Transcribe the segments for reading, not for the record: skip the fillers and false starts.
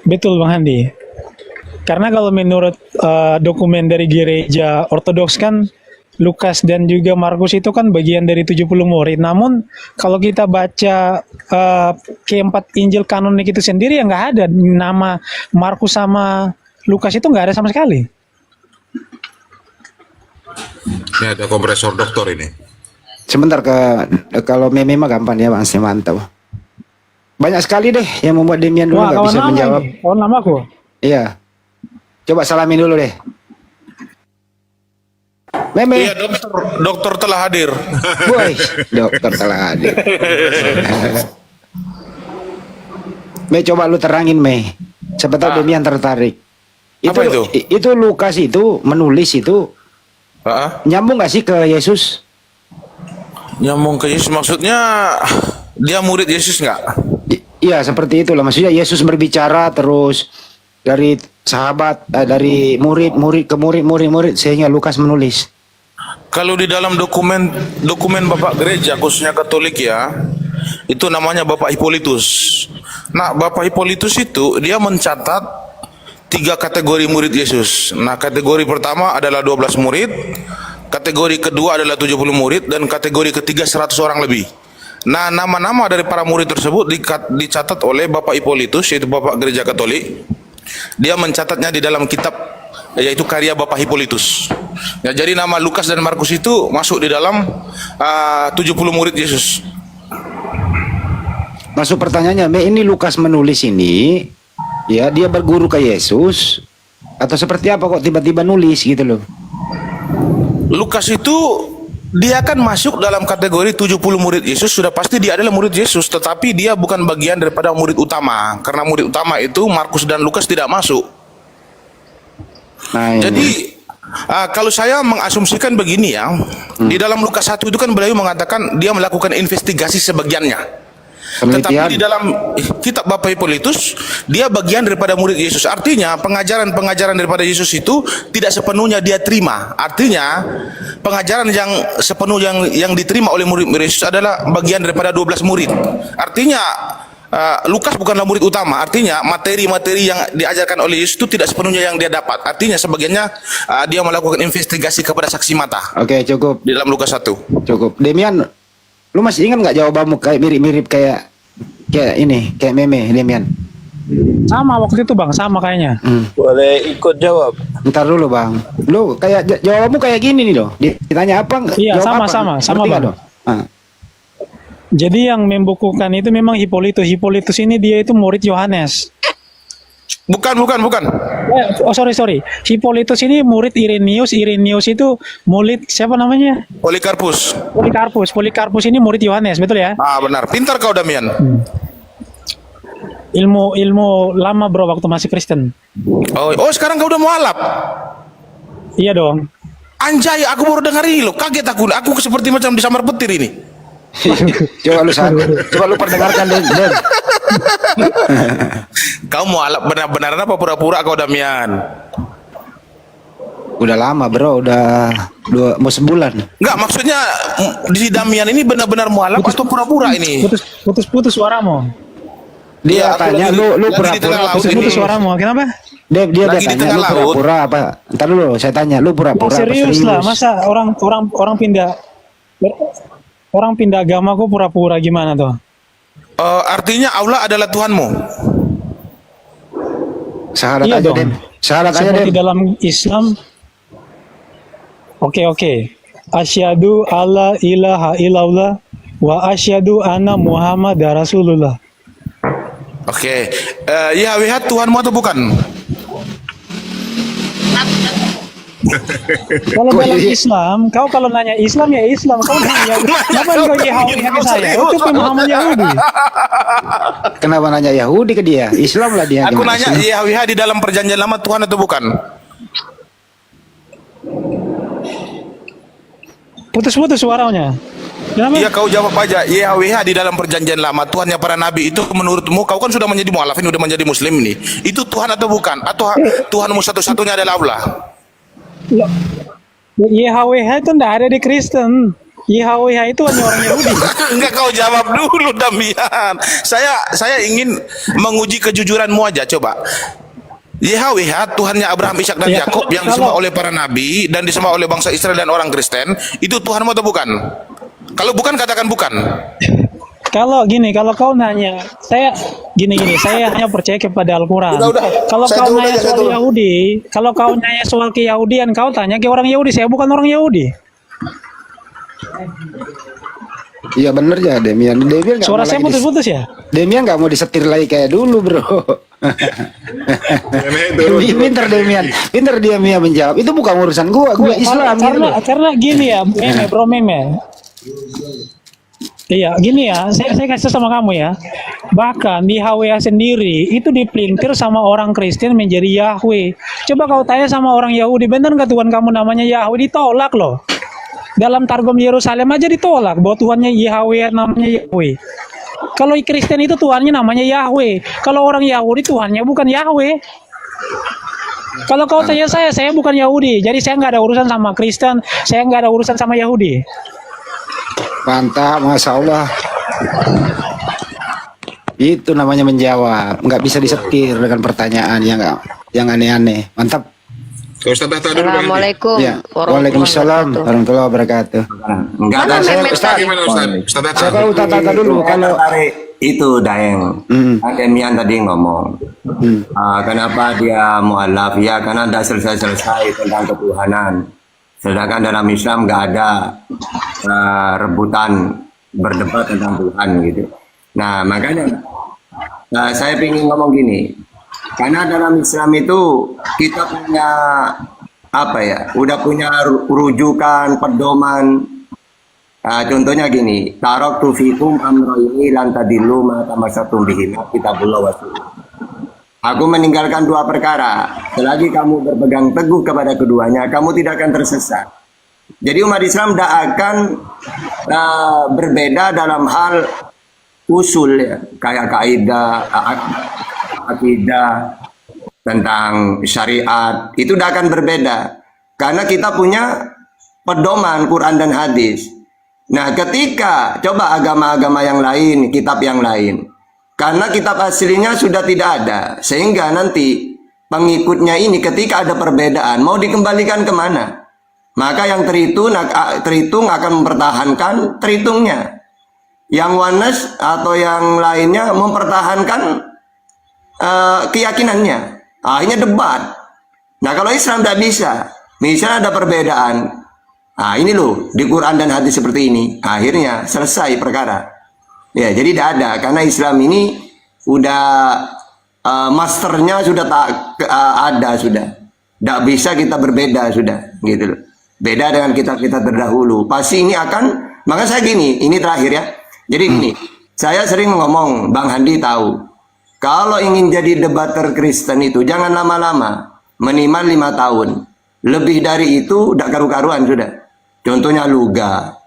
Betul Bang Handi. Karena kalau menurut dokumen dari gereja Ortodoks kan Lukas dan juga Markus itu kan bagian dari 70 murid. Namun kalau kita baca keempat Injil kanonik itu sendiri ya nggak ada nama Markus sama Lukas itu nggak ada sama sekali. Ini ada kompresor doktor ini. Sebentar kalau meme mah gampang ya Bang, saya mantap. Banyak sekali deh yang membuat Demian dulu nggak bisa menjawab. Kawan namaku. Iya. Coba salamin dulu deh. Meme. Iya, dokter telah hadir. Boy, dokter telah hadir. Me coba lu terangin Me. Siapa tahu Demian tertarik. Apa itu? Itu Lukas itu menulis itu nyambung gak sih ke Yesus? Nyambung ke Yesus maksudnya dia murid Yesus nggak? Iya seperti itulah, maksudnya Yesus berbicara terus dari sahabat, dari murid ke murid sehingga Lukas menulis. Kalau di dalam dokumen Bapak Gereja khususnya Katolik ya, itu namanya Bapak Hippolytus. Nah, Bapak Hippolytus itu dia mencatat 3 kategori murid Yesus. Nah, kategori pertama adalah 12 murid, kategori kedua adalah 70 murid, dan kategori ketiga 100 orang lebih. Nah, nama-nama dari para murid tersebut dicatat oleh Bapak Hippolytus, yaitu Bapak Gereja Katolik. Dia mencatatnya di dalam kitab, yaitu karya Bapak Hippolytus. Ya, jadi nama Lukas dan Markus itu masuk di dalam 70 murid Yesus. Masuk pertanyaannya, ini Lukas menulis ini, ya dia berguru ke Yesus atau seperti apa kok tiba-tiba nulis gitu loh? Lukas itu dia kan masuk dalam kategori 70 murid Yesus, sudah pasti dia adalah murid Yesus, tetapi dia bukan bagian daripada murid utama, karena murid utama itu Markus dan Lukas tidak masuk. Nah, jadi kalau saya mengasumsikan begini ya, di dalam Lukas 1 itu kan beliau mengatakan dia melakukan investigasi sebagiannya. Tetapi di dalam kitab Bapak Hippolytus dia bagian daripada murid Yesus. Artinya pengajaran daripada Yesus itu tidak sepenuhnya dia terima. Artinya pengajaran yang sepenuh yang diterima oleh murid Yesus adalah bagian daripada 12 murid. Artinya Lukas bukanlah murid utama. Artinya materi-materi yang diajarkan oleh Yesus itu tidak sepenuhnya yang dia dapat. Artinya sebagiannya dia melakukan investigasi kepada saksi mata. Oke, cukup. Di dalam Lukas 1. Cukup. Demian, lu masih ingat nggak jawabanmu kayak mirip-mirip kayak meme Demian? Sama waktu itu Bang, sama kayaknya. Boleh ikut jawab. Ntar dulu Bang. Lu kayak jawabanmu kayak gini nih loh. Ditanya apa? Iya, jawab sama Ngerti nggak Bang. lo? Jadi yang membukukan itu memang Hippolytus. Hippolytus ini dia itu murid Yohanes. Bukan. Sorry. Hippolytus ini murid Irenaeus. Irenaeus itu murid siapa namanya? Polikarpus. Polikarpus ini murid Yohanes, betul ya? Benar. Pintar kau Damian. Ilmu lama bro waktu masih Kristen. Oh, sekarang kau udah mualaf. Iya dong. Anjay, aku baru dengar ini loh. Kaget aku. Aku seperti macam disambar petir ini. Coba lu perdengarkan Den. Kau mualaf benar-benar apa pura-pura kau Damian? Udah lama bro, udah mau sebulan. Enggak, maksudnya di Damian ini benar-benar mualaf atau pura-pura ini? Putus suaramu. Dia tanya lu pura-pura. Putus suaramu. Kenapa? Dia Lagi di tanya tengah lu pura-pura apa? Ntar dulu saya tanya lu pura-pura apa Serius lah, masa orang pindah agama kok pura-pura gimana tuh? Artinya Allah adalah Tuhanmu. Syahadat Iya aja dong. Den. Syahadat aja Seperti Den. dalam Islam. Oke. Asyhadu alla ilaha illallah wa asyhadu anna Muhammad Rasulullah. Oke. Yahweh Tuhanmu atau bukan? Kalau dalam Islam, kau kalau nanya Islam ya Islam, kau nanya kenapa kau Yahweh ke saya? Itu pemahaman Yahudi. Kenapa nanya Yahudi ke dia? Islam lah dia. Aku gimana nanya sih? Yahweh di dalam perjanjian lama Tuhan atau bukan? Putus suaranya. Kenapa? Iya, kau jawab aja. Yahweh di dalam perjanjian lama Tuhannya para nabi itu menurutmu, kau kan sudah menjadi mualaf ini, sudah menjadi muslim nih. Itu Tuhan atau bukan? Atau Tuhanmu satu-satunya adalah Allah? YHWH itu enggak ada di Kristen. YHWH itu hanya orang Yahudi. Enggak, kau jawab dulu Damian. Saya ingin menguji kejujuranmu aja, coba. YHWH, Tuhannya Abraham, Ishak dan Ya, Yakub yang kalau- disembah oleh para nabi dan disembah oleh bangsa Israel dan orang Kristen, itu Tuhanmu atau bukan? Kalau bukan, katakan bukan. Kalau kau nanya, saya hanya percaya kepada Al-Quran. Udah. Kalau Saya kau turun nanya aja, saya soal turun. Yahudi, kalau kau nanya soal keyahudian, kau tanya ke orang Yahudi. Saya bukan orang Yahudi. Iya bener ya Demian. Demian nggak Suara mau saya lagi putus-putus ya? Demian nggak mau disetir lagi kayak dulu bro. Pinter Demian, pinter dia Mia menjawab. Itu bukan urusan gua Islam gitu loh. Karena gini ya, meme. Iya, gini ya, saya kasih sama kamu ya. Bahkan di HWA sendiri itu dipelintir sama orang Kristen menjadi Yahweh. Coba kau tanya sama orang Yahudi, benar nggak Tuhan kamu namanya Yahweh? Ditolak loh. Dalam Targum Yerusalem aja ditolak bahwa Tuhannya Yahweh namanya Yahweh. Kalau Kristen itu Tuhannya namanya Yahweh. Kalau orang Yahudi Tuhannya bukan Yahweh. Kalau kau tanya saya bukan Yahudi. Jadi saya nggak ada urusan sama Kristen, saya nggak ada urusan sama Yahudi. Mantap, masya Allah. Itu namanya menjawab, nggak bisa disetir dengan pertanyaan yang aneh-aneh. Mantap. Assalamualaikum Ya. Waalaikumsalam warahmatullahi wabarakatuh. Enggak Mana ada. Mehmet Ustaz, tadi? gimana Ustaz? Siapa Tata dulu kalau Tarik itu Daeng. Demian tadi ngomong. Kenapa dia mualaf? Ya karena tidak selesai tentang ketuhanan. Sedangkan dalam Islam nggak ada rebutan berdebat tentang Tuhan gitu. Nah makanya saya ingin ngomong gini. Karena dalam Islam itu kita punya apa ya? Udah punya rujukan, pedoman. Contohnya gini, taraktu fikum amroini lan tadillu ma tamassakum bihima kitabullah wa sunnah. Aku meninggalkan dua perkara. Selagi kamu berpegang teguh kepada keduanya, kamu tidak akan tersesat. Jadi umat Islam tidak akan berbeda dalam hal usul ya, kayak kaidah, akidah, tentang syariat. Itu tidak akan berbeda. Karena kita punya pedoman Quran dan hadis. Nah ketika coba agama-agama yang lain, kitab yang lain. Karena kitab aslinya sudah tidak ada. Sehingga nanti pengikutnya ini ketika ada perbedaan, mau dikembalikan kemana? Maka yang terhitung akan mempertahankan terhitungnya. Yang oneness atau yang lainnya mempertahankan keyakinannya. Akhirnya debat. Nah kalau Islam tidak bisa. Misalnya ada perbedaan. Nah ini loh di Quran dan hadis seperti ini. Akhirnya selesai perkara. Ya jadi tidak ada. Karena Islam ini udah masternya sudah tak ada sudah. Tidak bisa kita berbeda sudah. Gitu loh. Beda dengan kitab-kitab terdahulu. Pasti ini akan. Maka saya gini. Ini terakhir ya. Jadi gini. Saya sering ngomong. Bang Handi tahu. Kalau ingin jadi debater Kristen itu jangan lama-lama, minimal 5 tahun. Lebih dari itu tidak karu-karuan sudah. Contohnya Luga,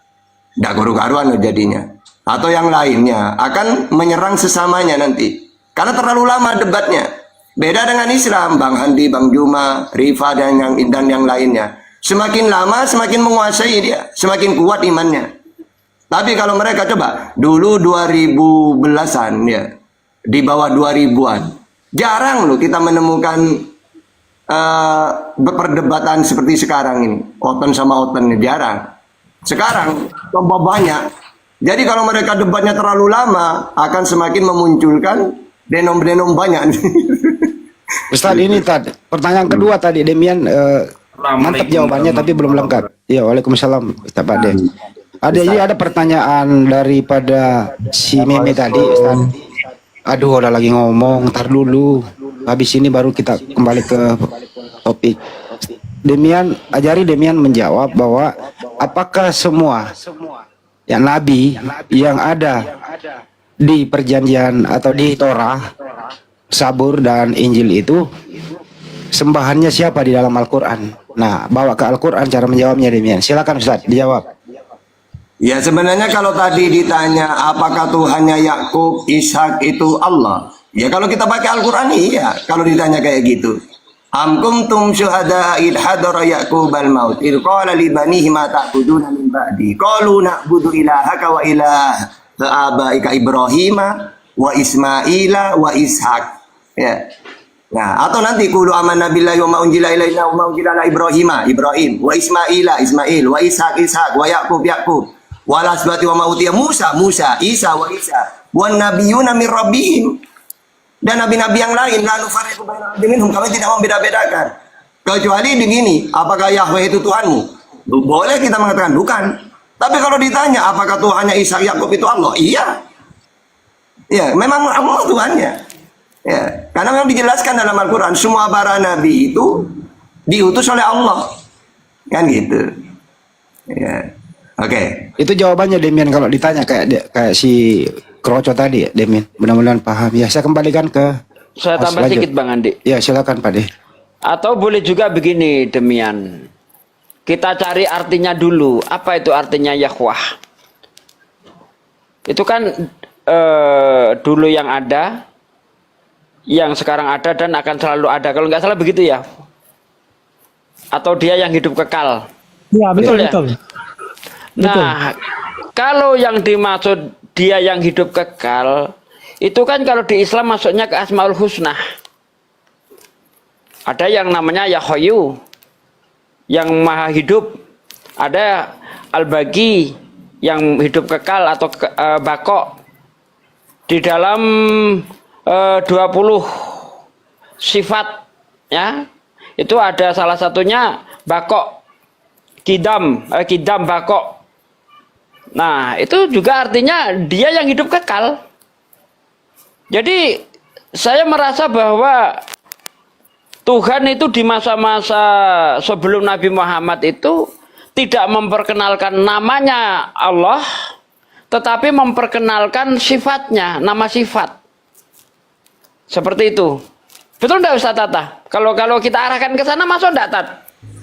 tidak karu-karuan jadinya. Atau yang lainnya akan menyerang sesamanya nanti. Karena terlalu lama debatnya. Beda dengan Islam, Bang Handi, Bang Juma, Rifa dan yang lainnya. Semakin lama semakin menguasai dia, semakin kuat imannya. Tapi kalau mereka coba dulu 2010-an ya. Di bawah 2000-an. Jarang loh kita menemukan perdebatan seperti sekarang ini. Oten sama Oten jarang. Sekarang tambah banyak. Jadi kalau mereka debatnya terlalu lama akan semakin memunculkan denom-denom banyak. Ustaz ini tadi pertanyaan kedua tadi Demian mantap jawabannya tapi belum lengkap. Ya waalaikumsalam Ustaz Pak Den. Ada pertanyaan daripada si Meme tadi Ustaz. Aduh udah lagi ngomong, ntar dulu. Habis ini baru kita kembali ke topik. Ajari Demian menjawab bahwa apakah semua yang nabi yang ada di perjanjian atau di Torah, Zabur dan Injil itu sembahannya siapa di dalam Al-Quran? Nah, bawa ke Al-Quran cara menjawabnya Demian. Silakan Ustaz, dijawab. Ya sebenarnya kalau tadi ditanya apakah Tuhannya Yakub, Ishak itu Allah. Ya kalau kita pakai Al-Quran iya. Kalau ditanya kayak gitu. Am kuntum syuhada id hadara Yaqub al-maut id qala li banihi ma ta'buduna min ba'di qalu na'budu ilahaka wa ilaha abaika Ibrahim wa Ismaila wa Ishak. Ya. Nah, atau nanti qulu amanna billahi wa ma unzila ilaina wa ma unzila ala Ibrahim wa Ismaila wa Ishak wa Yaqub wa lasbati wa ma utiya Musa Isa wa nabiyuna min rabbihim, dan nabi-nabi yang lain, lalu fariqu baina minhum, kami tidak membeda-bedakan. Kecuali begini, apakah Yahweh itu Tuhanmu? Boleh kita mengatakan bukan. Tapi kalau ditanya apakah Tuhannya Ishak Yakub itu Allah? Iya. Ya, memang Allah Tuhannya. Ya, karena memang dijelaskan dalam Al-Qur'an semua para nabi itu diutus oleh Allah. Kan gitu. Ya. Oke. Itu jawabannya Demian kalau ditanya kayak si Kroco tadi ya, Demian. Mudah-mudahan paham. Ya, saya kembalikan ke Saya Mas tambah Bajo. sedikit Bang Andi. Ya, silakan Pak De. Atau boleh juga begini Demian. Kita cari artinya dulu. Apa itu artinya Yahweh? Itu kan dulu yang ada, yang sekarang ada dan akan selalu ada. Kalau nggak salah begitu ya? Atau dia yang hidup kekal? Ya, betul, ya? betul. Nah, kalau yang dimaksud dia yang hidup kekal, itu kan kalau di Islam masuknya ke Asmaul Husna. Ada yang namanya Yahyu, yang maha hidup. Ada Al-Baqi, yang hidup kekal atau Baqo. Di dalam 20 sifat, ya, itu ada salah satunya Baqo, Kidam Baqo. Nah, itu juga artinya dia yang hidup kekal. Jadi, saya merasa bahwa Tuhan itu di masa-masa sebelum Nabi Muhammad itu tidak memperkenalkan namanya Allah, tetapi memperkenalkan sifatnya, nama sifat. Seperti itu. Betul enggak Ustaz Tata? Kalau kita arahkan ke sana, masuk enggak, Tat?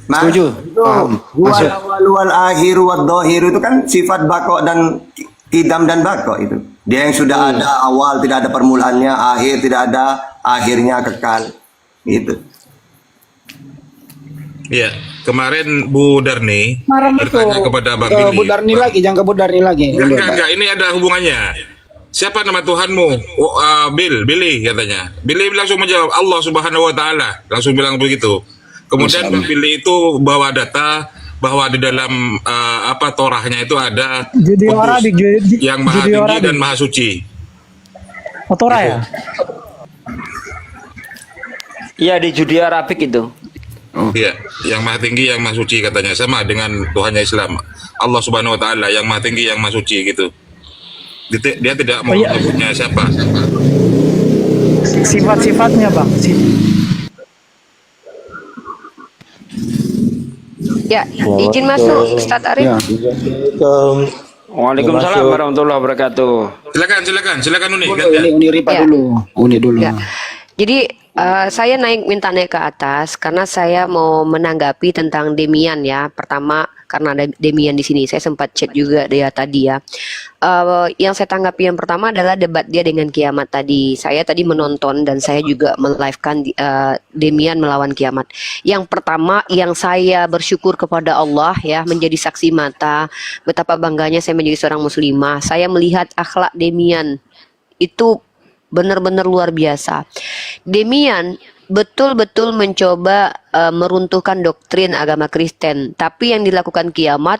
Setuju. Paham. Masuk. Wal akhiru wad dhahiru itu kan sifat bako dan kidam dan bako itu. Dia yang sudah ada awal, tidak ada permulaannya, akhir tidak ada, akhirnya kekal. Gitu. Ya, kemarin Bu Darni bertanya kepada Bang Ke Billy. Bu Darni lagi, jangan ke Bu Darni lagi. Enggak, ini ada hubungannya. Siapa nama Tuhanmu? Billy katanya. Billy langsung menjawab Allah Subhanahu wa taala. Langsung bilang begitu. Kemudian Bang Billy itu bawa data bahwa di dalam Torahnya itu ada Judi kudus, Arabik, yang maha Judi tinggi Arabik. dan maha suci. Torah ya? Iya, di Judi Arabik itu. Iya, yang maha tinggi, yang maha suci katanya, sama dengan Tuhannya Islam. Allah Subhanahu wa taala yang maha tinggi, yang maha suci gitu. Dia tidak mau menyebutnya siapa. Sifat-sifatnya, Bang. Ya, izin masuk Ustadz Arif. Ya. Waalaikumsalam warahmatullahi wabarakatuh. Silakan Uni. Uni Ripa Ya. dulu. Uni dulu. Ya. Jadi saya minta naik ke atas karena saya mau menanggapi tentang Demian ya. Pertama karena ada Demian di sini, saya sempat chat juga dia tadi ya. Yang saya tanggapi yang pertama adalah debat dia dengan kiamat tadi. Saya tadi menonton dan saya juga melive-kan Demian melawan kiamat. Yang pertama yang saya bersyukur kepada Allah ya, menjadi saksi mata betapa bangganya saya menjadi seorang muslimah. Saya melihat akhlak Demian itu benar-benar luar biasa. Demian betul-betul mencoba meruntuhkan doktrin agama Kristen, tapi yang dilakukan kiamat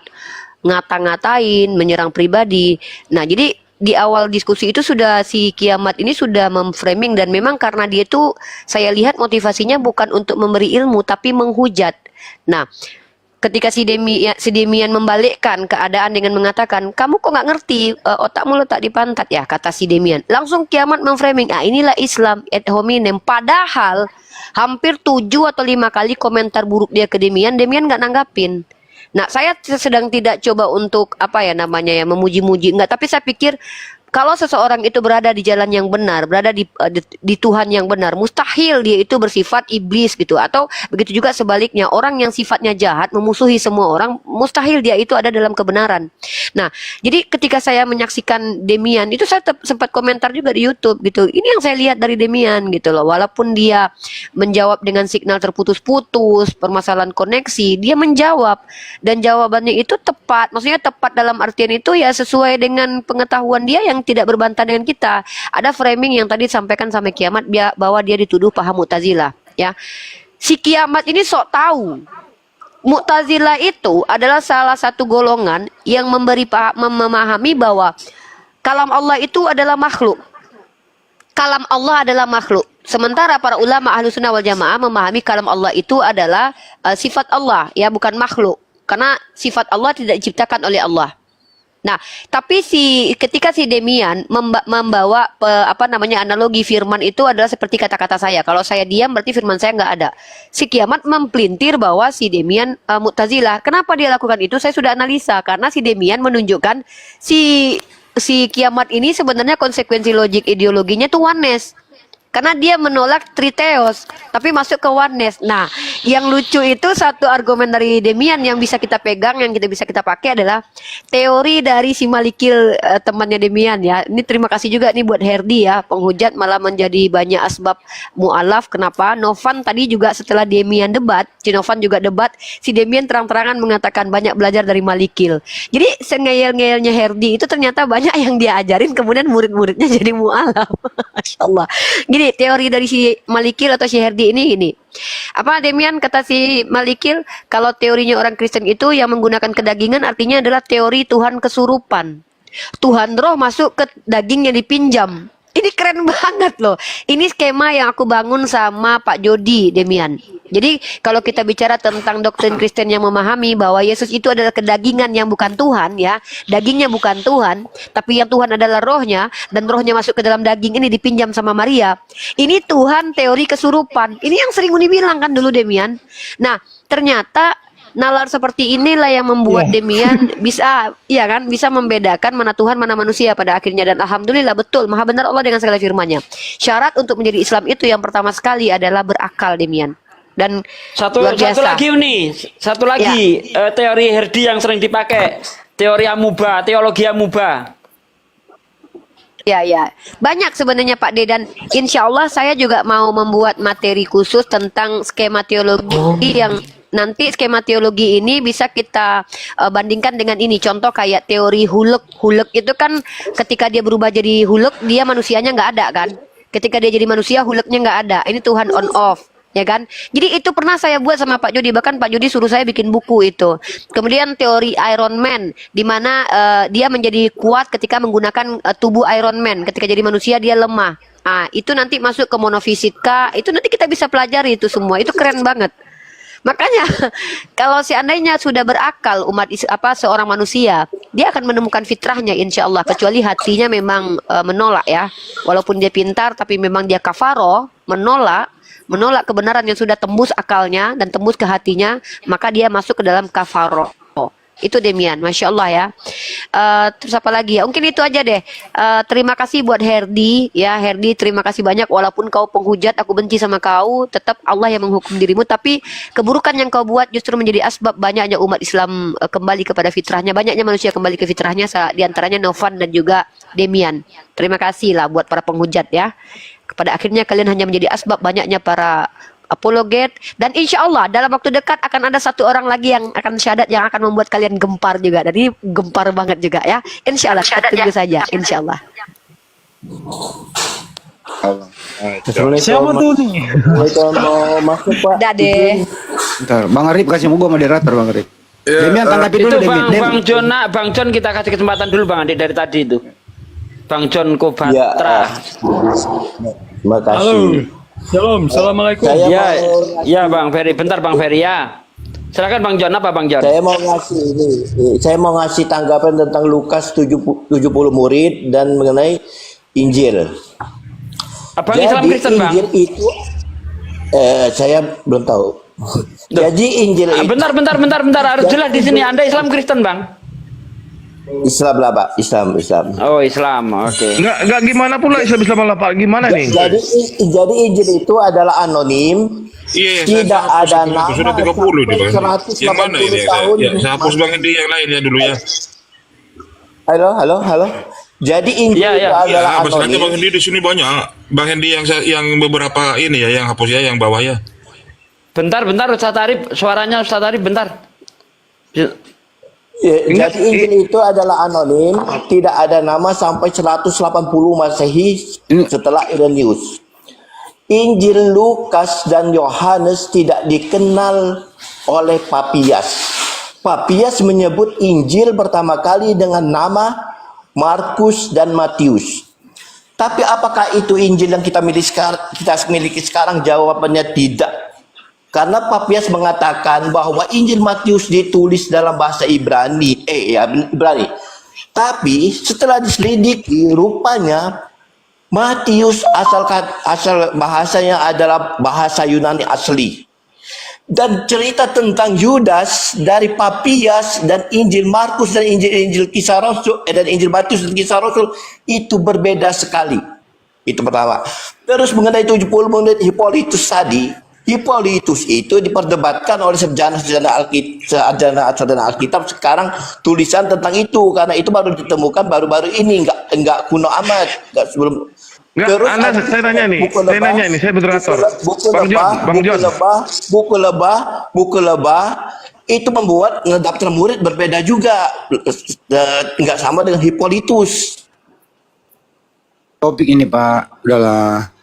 ngata-ngatain, menyerang pribadi. Nah, jadi di awal diskusi itu sudah si kiamat ini sudah memframing, dan memang karena dia itu saya lihat motivasinya bukan untuk memberi ilmu tapi menghujat. Nah, ketika si Demian membalikkan keadaan dengan mengatakan, kamu kok nggak ngerti, otakmu letak di pantat ya, kata si Demian. Langsung kiamat memframing, inilah Islam ad hominem. Padahal hampir 7 atau 5 kali komentar buruk dia ke Demian nggak nanggapin. Nah, saya sedang tidak coba untuk memuji-muji, enggak, tapi saya pikir kalau seseorang itu berada di jalan yang benar, berada di Tuhan yang benar, mustahil dia itu bersifat iblis gitu. Atau begitu juga sebaliknya, orang yang sifatnya jahat, memusuhi semua orang, mustahil dia itu ada dalam kebenaran. Nah, jadi ketika saya menyaksikan Demian, itu saya sempat komentar juga di YouTube gitu. Ini yang saya lihat dari Demian gitu loh. Walaupun dia menjawab dengan signal terputus-putus, permasalahan koneksi, dia menjawab. Dan jawabannya itu tepat. Maksudnya tepat dalam artian itu ya sesuai dengan pengetahuan dia yang tidak berbantah dengan kita. Ada framing yang tadi disampaikan sampai kiamat bahwa dia dituduh paham Mu'tazilah, ya. Si kiamat ini sok tahu. Mu'tazilah itu adalah salah satu golongan yang memahami bahwa kalam Allah itu adalah makhluk. Kalam Allah adalah makhluk. Sementara para ulama ahlu sunnah wal jamaah memahami kalam Allah itu adalah sifat Allah, ya, bukan makhluk. Karena sifat Allah tidak diciptakan oleh Allah. Nah, tapi ketika si Demian membawa analogi firman itu adalah seperti kata-kata saya. Kalau saya diam berarti firman saya nggak ada. Si kiamat mempelintir bahwa si Demian Mu'tazilah. Kenapa dia lakukan itu? Saya sudah analisa karena si Demian menunjukkan si kiamat ini sebenarnya konsekuensi logik ideologinya tuh oneness. Karena dia menolak triteos, tapi masuk ke oneness. Nah, yang lucu itu satu argumen dari Demian yang bisa kita pegang, yang bisa kita pakai adalah teori dari si Malikil, temannya Demian ya. Ini terima kasih juga nih buat Herdi ya, penghujat malah menjadi banyak asbab mu'alaf. Kenapa? Novan tadi juga setelah Demian debat, si Novan juga debat, si Demian terang-terangan mengatakan banyak belajar dari Malikil. Jadi sengeyel-ngeyelnya Herdi itu ternyata banyak yang dia ajarin, kemudian murid-muridnya jadi mu'alaf. Masya Allah. Gini, teori dari si Malikil atau si Herdi ini gini. Apa Demian kata si Malikil, kalau teorinya orang Kristen itu yang menggunakan kedagingan artinya adalah teori Tuhan kesurupan. Tuhan roh masuk ke daging yang dipinjam. Ini keren banget loh. Ini skema yang aku bangun sama Pak Jody, Demian. Jadi kalau kita bicara tentang doktrin Kristen yang memahami bahwa Yesus itu adalah kedagingan yang bukan Tuhan ya, dagingnya bukan Tuhan, tapi yang Tuhan adalah rohnya, dan rohnya masuk ke dalam daging ini dipinjam sama Maria. Ini Tuhan teori kesurupan. Ini yang sering Uni bilang kan dulu, Demian. Nah, ternyata nalar seperti inilah yang membuat Demian bisa, ya kan, bisa membedakan mana Tuhan mana manusia pada akhirnya. Dan alhamdulillah betul, maha benar Allah dengan segala firman-Nya. Syarat untuk menjadi Islam itu yang pertama sekali adalah berakal, Demian. Dan satu lagi nih, satu lagi teori Herdi yang sering dipakai, teori amuba, teologi amuba. Ya, banyak sebenarnya Pak D, dan insya Allah saya juga mau membuat materi khusus tentang skema teologi yang nanti skema teologi ini bisa kita bandingkan dengan ini. Contoh kayak teori huluk. Huluk itu kan ketika dia berubah jadi huluk, dia manusianya nggak ada kan. Ketika dia jadi manusia, huluknya nggak ada. Ini Tuhan on off. Ya kan, jadi itu pernah saya buat sama Pak Jody, bahkan Pak Jody suruh saya bikin buku itu. Kemudian teori Iron Man, di mana dia menjadi kuat ketika menggunakan tubuh Iron Man, ketika jadi manusia dia lemah. Itu nanti masuk ke monofisika, itu nanti kita bisa pelajari itu semua, itu keren banget. Makanya kalau seandainya sudah berakal seorang manusia, dia akan menemukan fitrahnya insya Allah, kecuali hatinya memang menolak ya. Walaupun dia pintar tapi memang dia kafaro, menolak kebenaran yang sudah tembus akalnya dan tembus ke hatinya, maka dia masuk ke dalam kafaro. Itu Demian, Masya Allah ya. Terus apa lagi ya, mungkin itu aja deh. Terima kasih buat Herdi ya. Herdi, terima kasih banyak. Walaupun kau penghujat, aku benci sama kau, tetap Allah yang menghukum dirimu. Tapi keburukan yang kau buat justru menjadi asbab banyaknya umat Islam kembali kepada fitrahnya, banyaknya manusia kembali ke fitrahnya, diantaranya Novan dan juga Demian. Terima kasih lah buat para penghujat ya. Pada akhirnya kalian hanya menjadi asbab banyaknya para apologet, dan insya Allah dalam waktu dekat akan ada satu orang lagi yang akan syahadat yang akan membuat kalian gempar juga. Dan ini gempar banget juga ya. Insya Allah, kita tunggu saja. Insya Allah. Siapa tuh nih? Masuk Pak. Dade. Bentar, Bang Arif kasih gua moderator Bang Arif. Demian tanggapi dulu Itu Demian. Bang John kita kasih kesempatan dulu Bang Andi dari tadi itu. Bang John Kobatra. Terima kasih. Shalom, assalamualaikum. Ya Bang Ferry, bentar Bang Ferry ya. Silakan Bang John, apa Bang John? Saya mau ngasih tanggapan tentang Lukas 70 murid dan mengenai Injil. Abang Islam Kristen Bang? Injil itu saya belum tahu. Jadi Injil itu Bentar, harus jelas di sini. Anda Islam Kristen Bang? Islam lah Pak, Islam. Oh, Islam. Oke. Enggak gimana pula Islam lah Pak? Gimana nih? Jadi Injil itu adalah anonim, Iya, tidak ada nama sudah 30 nih Bang. sampai Yang mana 180 ini? tahun. Saya hapus Bang Hendi yang lain ya dulu ya. Halo. Jadi Injil Iya, itu iya. adalah Ya, masalahnya Bang anonim. Hendi di sini banyak. Bang Hendi yang beberapa ini ya, yang hapus ya, yang bawah ya. Bentar, Ustaz Arif, suaranya Ustaz Arif bentar. Ya, jadi Injil itu adalah anonim, tidak ada nama sampai 180 Masehi setelah Irenaeus. Injil Lukas dan Yohanes tidak dikenal oleh Papias. Papias menyebut Injil pertama kali dengan nama Markus dan Matius. Tapi apakah itu Injil yang kita miliki sekarang? Jawabannya tidak. Karena Papias mengatakan bahwa Injil Matius ditulis dalam bahasa Ibrani. Ibrani. Tapi setelah diselidiki, rupanya Matius asal bahasanya adalah bahasa Yunani asli. Dan cerita tentang Yudas dari Papias dan Injil Markus dan Injil Kisah Rasul dan Injil Matius dan Kisah Rasul itu berbeda sekali. Itu pertama. Terus mengenai 70 menit Hippolytus tadi, Hippolytus itu diperdebatkan oleh sarjana Alkitab sekarang tulisan tentang itu, karena itu baru ditemukan baru-baru ini, enggak kuno amat, enggak sebelum. Enggak, saya nanya nih, saya moderator. Buku lebah itu membuat daftar murid berbeda juga, enggak sama dengan Hippolytus. Topik ini Pak, udahlah.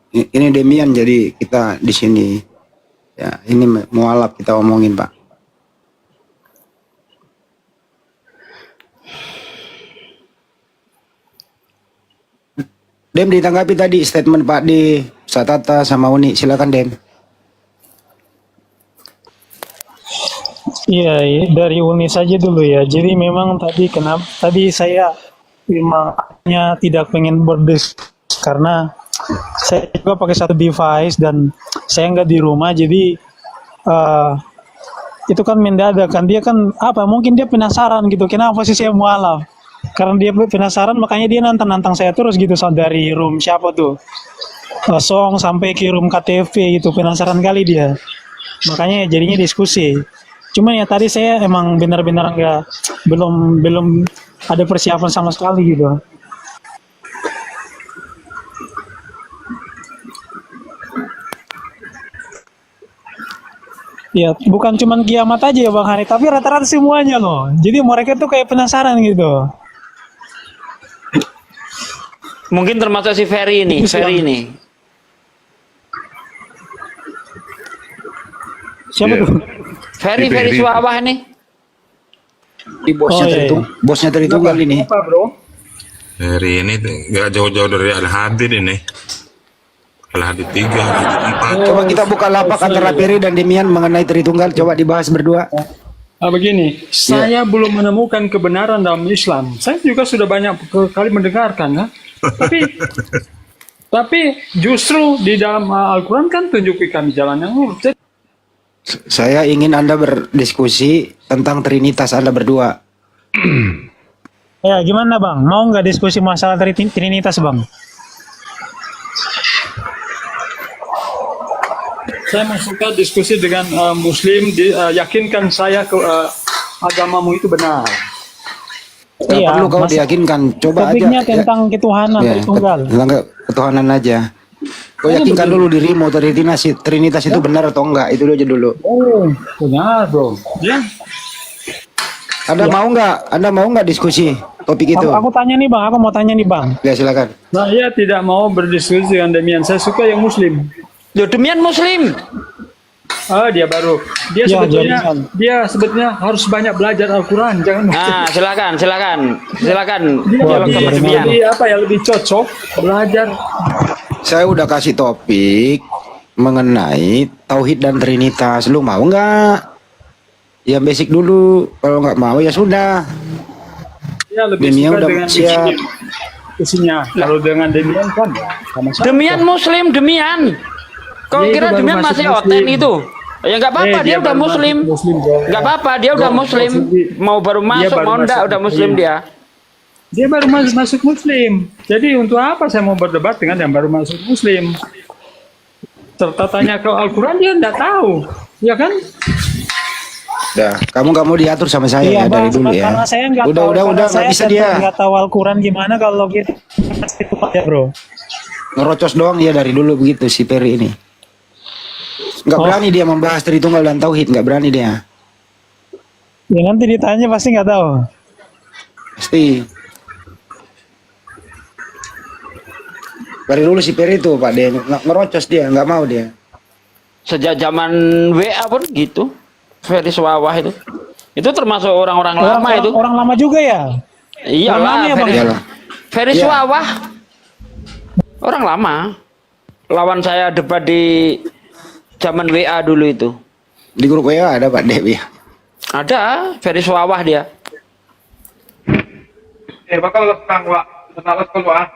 Ini Demian, jadi kita di sini ya, ini mualaf kita omongin Pak. Dem, ditanggapi tadi statement Pak di Satata sama Uni, silakan Dem. Iya, dari Uni saja dulu ya. Jadi memang tadi saya memang tidak pengen berdiskusi karena saya juga pakai satu device dan saya nggak di rumah, jadi itu kan mendadak kan, dia kan mungkin dia penasaran gitu, kenapa sih saya mualaf, karena dia penasaran makanya dia nantang saya terus gitu, dari room siapa tuh Song sampai ke room KTV gitu, penasaran kali dia, makanya jadinya diskusi. Cuman ya tadi saya emang benar-benar belum ada persiapan sama sekali gitu. Ya, bukan cuma kiamat aja ya Bang Hari, tapi rata-rata semuanya loh. Jadi mereka tuh kayak penasaran gitu. Mungkin termasuk si Ferry ini, Siapa tuh? Ferry Suawah ini. Di bosnya Tritunggal ini. Apa, Bro? Hari ini nggak jauh-jauh dari Al-Hadid ini. Al-Hadid 3, Al-Hadid 4. Coba kita buka lapak antara Ferry dan Demian mengenai Tritunggal, coba dibahas berdua. Begini, saya belum menemukan kebenaran dalam Islam. Saya juga sudah banyak kali mendengarkan, ya. Tapi justru di dalam Al-Quran kan tunjuki kami jalan yang lurus. Saya ingin Anda berdiskusi tentang Trinitas Anda berdua. Ya, gimana Bang? Mau nggak diskusi masalah Trinitas Bang? Saya suka diskusi dengan Muslim, yakinkan saya agamamu itu benar. Nggak perlu kau diyakinkan, coba topiknya aja. tentang ketuhanan Tritunggal. Tentang ketuhanan aja. Kau yakinkan dulu dirimu Trinitas itu benar atau enggak, itu aja dulu. Oh, benar bro. Ya. Anda mau nggak diskusi topik itu? Aku tanya nih Bang, aku mau tanya nih Bang. Ya silakan. Saya tidak mau berdiskusi dengan Demian. Saya suka yang Muslim. Loh, Demian Muslim. Dia baru. Dia sebetulnya harus banyak belajar Al-Quran. Jangan. Silakan. Dia Demian. lebih cocok belajar. Saya udah kasih topik mengenai Tauhid dan Trinitas. Lu mau nggak? Ya basic dulu. Kalau nggak mau ya sudah. Ya lebih Demian suka udah dengan siap. isinya. Kalau dengan Demian kan ya sama-sama. Demian Muslim, Demian. Kau Dia itu kira baru Demian masuk masih Muslim. oten itu? Ya nggak apa-apa, dia udah baru muslim. masuk muslim dong. Nggak apa-apa, dia udah muslim. Mau baru masuk, baru mau enggak, masuk udah muslim muslim. dia. Dia baru masuk muslim. Jadi untuk apa saya mau berdebat dengan yang baru masuk muslim? Serta tanya ke Al-Quran dia enggak tahu. Ya kan? Udah, kamu nggak mau diatur sama saya Iya ya dari bang, dulu ya. karena saya nggak Udah, tahu, udah, karena nggak saya bisa dia nggak tahu Al-Quran gimana kalau kita kasih tepat ya bro. ngerocos doang ya dari dulu begitu si Peri ini. Nggak berani dia membahas Tritunggal dan Tauhid, nggak berani dia. Ya nanti ditanya pasti nggak tahu. Pasti. Dari dulu si Peri itu Pak dia ngerocos dia, nggak mau dia. Sejak zaman WA pun gitu. Ferry Swawah itu. Itu termasuk orang-orang lama itu. Orang lama juga ya. Orang lama Iyalah, ya, Bang? Iyalah. Ferry Iya. Swawah. Orang lama. Lawan saya debat di zaman WA dulu itu. Di grup WA ada Pak Dewi. Ada Ferry Swawah dia. Bakal lekang wa, tenalat keluar.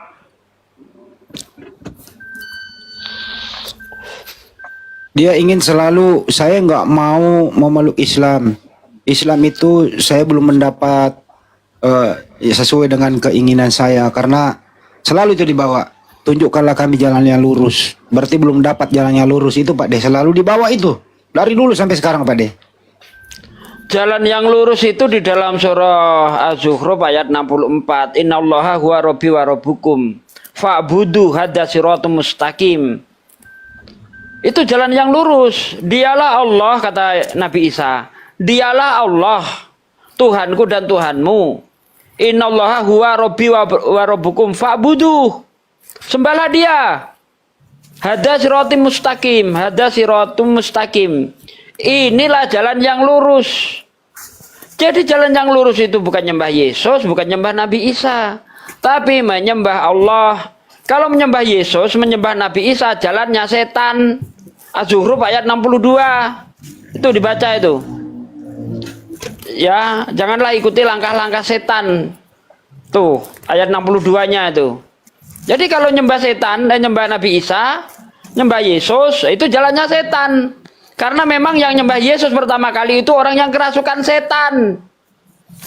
Dia ingin selalu saya nggak mau memeluk Islam. Islam itu saya belum mendapat ya sesuai dengan keinginan saya karena selalu itu dibawa. Tunjukkanlah kami jalan yang lurus. Berarti belum dapat jalan yang lurus itu Pak De. Selalu dibawa itu dari dulu sampai sekarang Pak De. Jalan yang lurus itu di dalam surah Az-Zukhruf ayat 64. Innallaha huwa rabbi wa rabbukum fa'budu hadza siratum mustaqim. Itu jalan yang lurus. Dialah Allah, kata Nabi Isa. Dialah Allah, Tuhanku dan Tuhanmu. Innallaha huwa rabbi wa rabbukum fa'budu. Sembahlah dia. Hadza siratum mustaqim. Hadza siratum mustaqim. Inilah jalan yang lurus. Jadi jalan yang lurus itu bukan nyembah Yesus, bukan nyembah Nabi Isa, tapi menyembah Allah. Kalau menyembah Yesus, menyembah Nabi Isa, jalannya setan. Az-Zukhruf ayat 62. Itu dibaca itu. Ya, janganlah ikuti langkah-langkah setan. Tuh, ayat 62-nya itu. Jadi kalau nyembah setan dan nyembah Nabi Isa, nyembah Yesus, itu jalannya setan. Karena memang yang nyembah Yesus pertama kali itu orang yang kerasukan setan.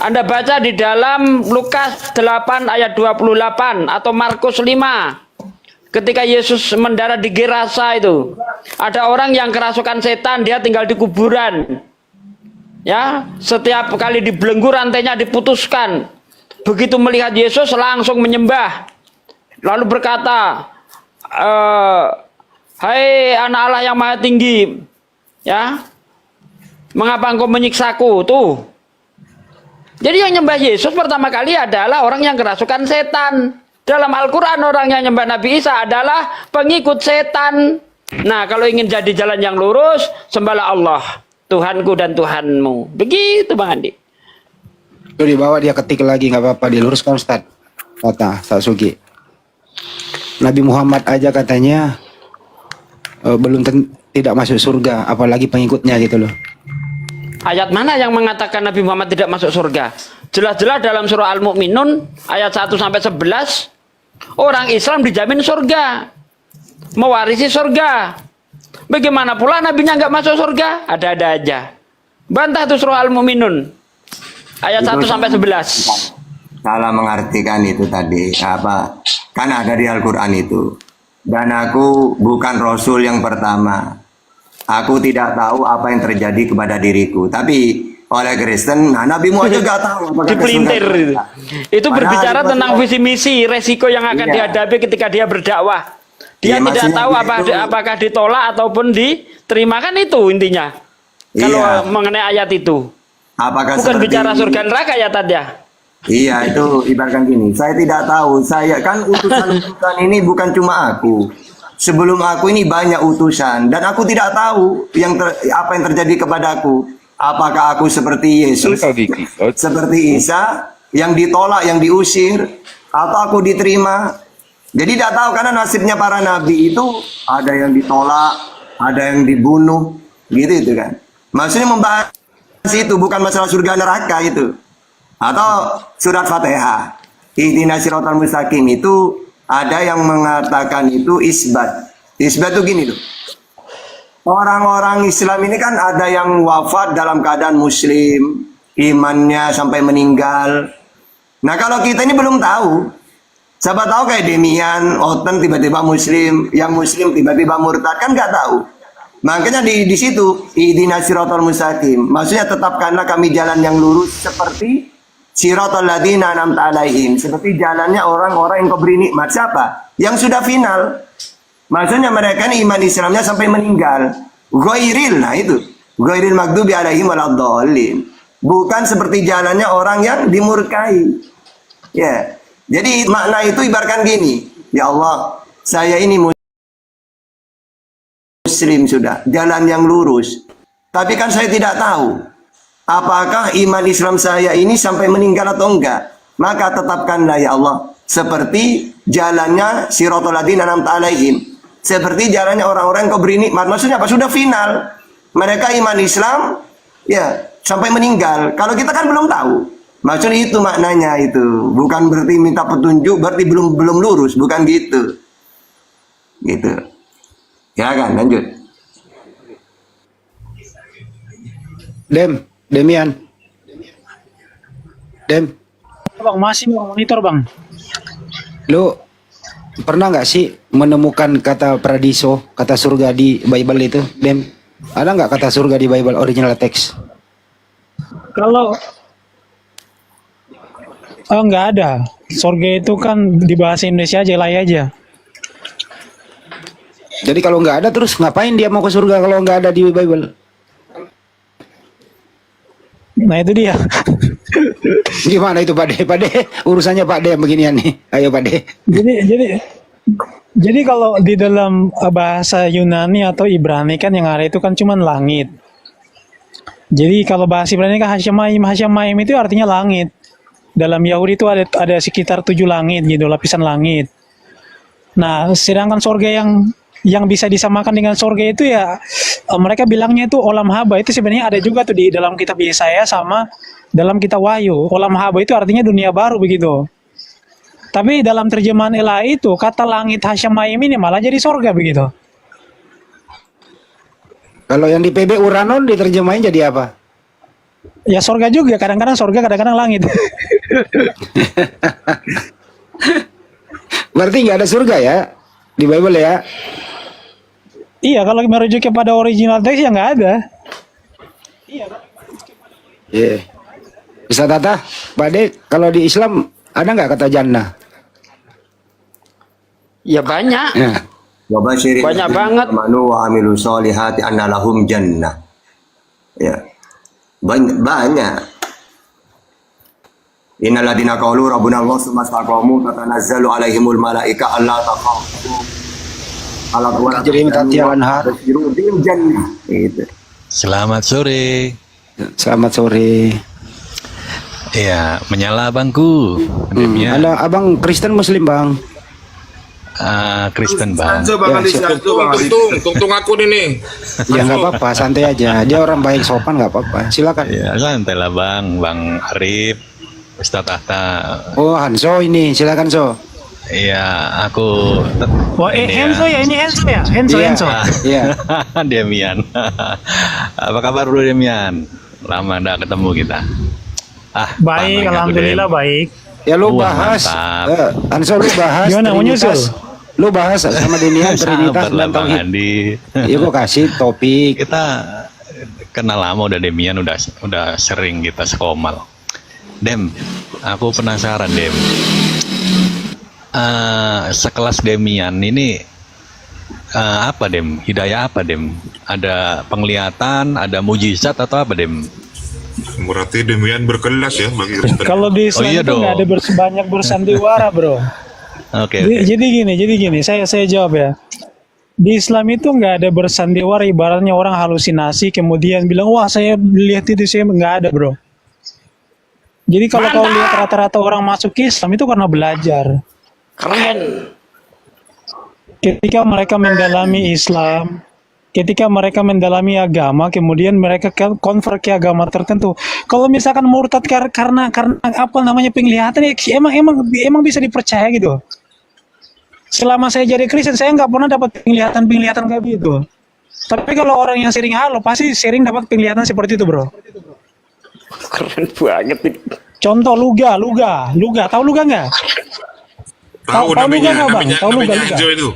Anda baca di dalam Lukas 8 ayat 28 atau Markus 5. Ketika Yesus mendarat di Gerasa itu, ada orang yang kerasukan setan, dia tinggal di kuburan. Ya, setiap kali dibelenggu rantainya diputuskan. Begitu melihat Yesus langsung menyembah. Lalu berkata, hai anak Allah yang maha tinggi, ya, mengapa engkau menyiksaku? Tuh. Jadi yang nyembah Yesus pertama kali adalah orang yang kerasukan setan. Dalam Al-Quran orang yang nyembah Nabi Isa adalah pengikut setan. Nah, kalau ingin jadi jalan yang lurus, sembahlah Allah, Tuhanku dan Tuhanmu. Begitu Bang Andi. Itu dibawa dia ketik lagi nggak apa-apa diluruskan Ustaz. Kata Ustaz Sugi. Nabi Muhammad aja katanya tidak masuk surga, apalagi pengikutnya gitu loh. Ayat mana yang mengatakan Nabi Muhammad tidak masuk surga? Jelas-jelas dalam surah Al-Mu'minun ayat 1 sampai 11, orang Islam dijamin surga, mewarisi surga. Bagaimana pula nabinya nggak masuk surga? Ada-ada aja. Bantah tuh surah Al-Mu'minun ayat 1 sampai 11. Salah mengartikan itu tadi apa? Kan ada di Al-Quran itu. Dan aku bukan Rasul yang pertama. Aku tidak tahu apa yang terjadi kepada diriku. Tapi oleh Kristen, nah, Nabi Muhammad juga tahu. Dipelintir itu. Itu berbicara Padahal tentang visi misi, resiko yang akan Iya. dihadapi ketika dia berdakwah. Dia Iya, tidak maksudnya tahu begitu. apakah ditolak ataupun diterima, kan itu intinya. Kalau Iya. mengenai ayat itu. Apakah Bukan seperti bicara surga neraka ya Tad ya. Iya, itu ibaratkan gini. Saya tidak tahu. Saya kan utusan-utusan ini bukan cuma aku. Sebelum aku ini banyak utusan dan aku tidak tahu apa yang terjadi kepadaku. Apakah aku seperti Yesus, seperti Isa yang ditolak, yang diusir, atau aku diterima? Jadi tidak tahu karena nasibnya para nabi itu ada yang ditolak, ada yang dibunuh, gitu itu kan. Maksudnya membahas itu bukan masalah surga neraka itu. Atau surat Fatihah, ihdinas siratal mustaqim itu ada yang mengatakan itu isbat. Isbat itu gini loh. orang-orang Islam ini kan ada yang wafat dalam keadaan muslim, imannya sampai meninggal. Nah kalau kita ini belum tahu. Siapa tahu kayak Demian, Oten tiba-tiba muslim, yang muslim tiba-tiba murtad, kan nggak tahu. Makanya di situ ihdinas siratal mustaqim. Maksudnya tetapkanlah kami jalan yang lurus seperti siratal ladzina an'amta alaihim, seperti jalannya orang-orang yang kau beri nikmat. Siapa? Yang sudah final. Maksudnya mereka ini iman Islamnya sampai meninggal. Ghairil, nah itu. Ghairil maghdubi alaihim waladdallin. Bukan seperti jalannya orang yang dimurkai. Ya. Jadi makna itu ibaratkan gini. Ya Allah, saya ini muslim sudah, jalan yang lurus. Tapi kan saya tidak tahu apakah iman Islam saya ini sampai meninggal atau enggak. Maka tetapkanlah ya Allah seperti jalannya siratal ladzina an'amta alaihim. Seperti jalannya orang-orang yang kau beri nikmat. Maksudnya apa? Sudah final. Mereka iman Islam, ya sampai meninggal. Kalau kita kan belum tahu. Maksudnya itu maknanya itu. Bukan berarti minta petunjuk, berarti belum lurus. Bukan gitu. Gitu. Ya kan, lanjut. Demian. Dem, Bang, masih mau monitor, Bang. lu pernah nggak sih menemukan kata paradiso, kata surga di Bible itu, Dem? Ada nggak kata surga di Bible original text? Kalau nggak ada. Surga itu kan di bahasa Indonesia aja, lay aja. Jadi kalau nggak ada, terus ngapain dia mau ke surga kalau nggak ada di Bible? Nah itu dia. Gimana itu Pak De? Pak De, urusannya Pak De yang beginian nih. Ayo Pak De. Jadi kalau di dalam bahasa Yunani atau Ibrani kan yang ada itu kan cuman langit. Jadi kalau bahasa Ibrani kan Hasyamayim itu artinya langit. Dalam Yahudi itu ada sekitar 7 langit gitu, lapisan langit. Nah, sedangkan surga yang bisa disamakan dengan surga itu ya mereka bilangnya itu olam haba. Itu sebenarnya ada juga tuh di dalam kitab Yesaya sama dalam kitab Wahyu. Olam haba itu artinya dunia baru begitu. Tapi dalam terjemahan Ela itu kata langit Hasyamayim ini malah jadi surga begitu. Kalau yang di PB Uranon diterjemahin jadi apa? Ya surga juga, kadang-kadang surga, kadang-kadang langit. Berarti nggak ada surga ya di Bible ya? Iya, kalau merujuk kepada original teks ya nggak ada. Iya. Bisa Tata, Pak De, kalau di Islam ada nggak kata jannah? Ya banyak. Ya. Banyak banget. Amanu wa amilu sholihati anna lahum jannah. Ya. Banyak. Innal ladzina qalu rabbuna Allah tsumma istaqamu tatanazzalu alaihimul malaika alla takhafu. Jadi minta tiawan har. Gitu. Selamat sore. Selamat sore. Iya, menyala abangku. Demian. Ada abang Kristen Muslim bang? Kristen bang. Tungtung aku ini. Ya nggak apa-apa, santai aja. Dia orang baik sopan nggak apa-apa. Silakan. Ya santai lah bang, Bang Arif, Ustadz Atta. Oh Hanso ini, silakan So. Iya, aku. Wah, Henso ya, ini Henso ya, Henso. Iya. Demian. Apa kabar bro Demian? Lama nggak ketemu kita. Baik, panggil aku, alhamdulillah Dem. baik. Ya lu Wah, bahas. mantap. Hanso lu bahas. Gimana, mau Trinitas. nyusul? Lu bahas sama Demian Trinitas Sabar lah dan Bang Tauhid. Andi. Iya gua kasih topik. Kita kenal lama udah Demian, udah sering kita sekomal. Dem, aku penasaran Dem. Sekelas Demian ini apa Dem? Hidayah apa Dem? Ada penglihatan, ada mujizat atau apa Dem? Berarti Demian berkelas ya bagi Kristen. Kalau di Islam iya itu nggak dong. ada banyak bersandiwara, bro. Oke. Jadi gini, saya jawab ya. Di Islam itu nggak ada bersandiwara, ibaratnya orang halusinasi kemudian bilang wah saya lihat itu, saya nggak ada bro. Jadi kalau kau lihat rata-rata orang masuk Islam itu karena belajar. Keren. Ketika mereka mendalami Islam, ketika mereka mendalami agama, kemudian mereka convert ke agama tertentu. Kalau misalkan murtad karena apa namanya penglihatan, ya emang bisa dipercaya gitu. Selama saya jadi Kristen, saya nggak pernah dapat penglihatan kayak gitu. Tapi kalau orang yang sering halu pasti sering dapat penglihatan seperti itu, bro. Keren banget nih. Contoh luga. Tahu luga nggak? Tahu luga namanya, nggak, Bang? namanya, Tahu luga, namanya luga. Anjo itu.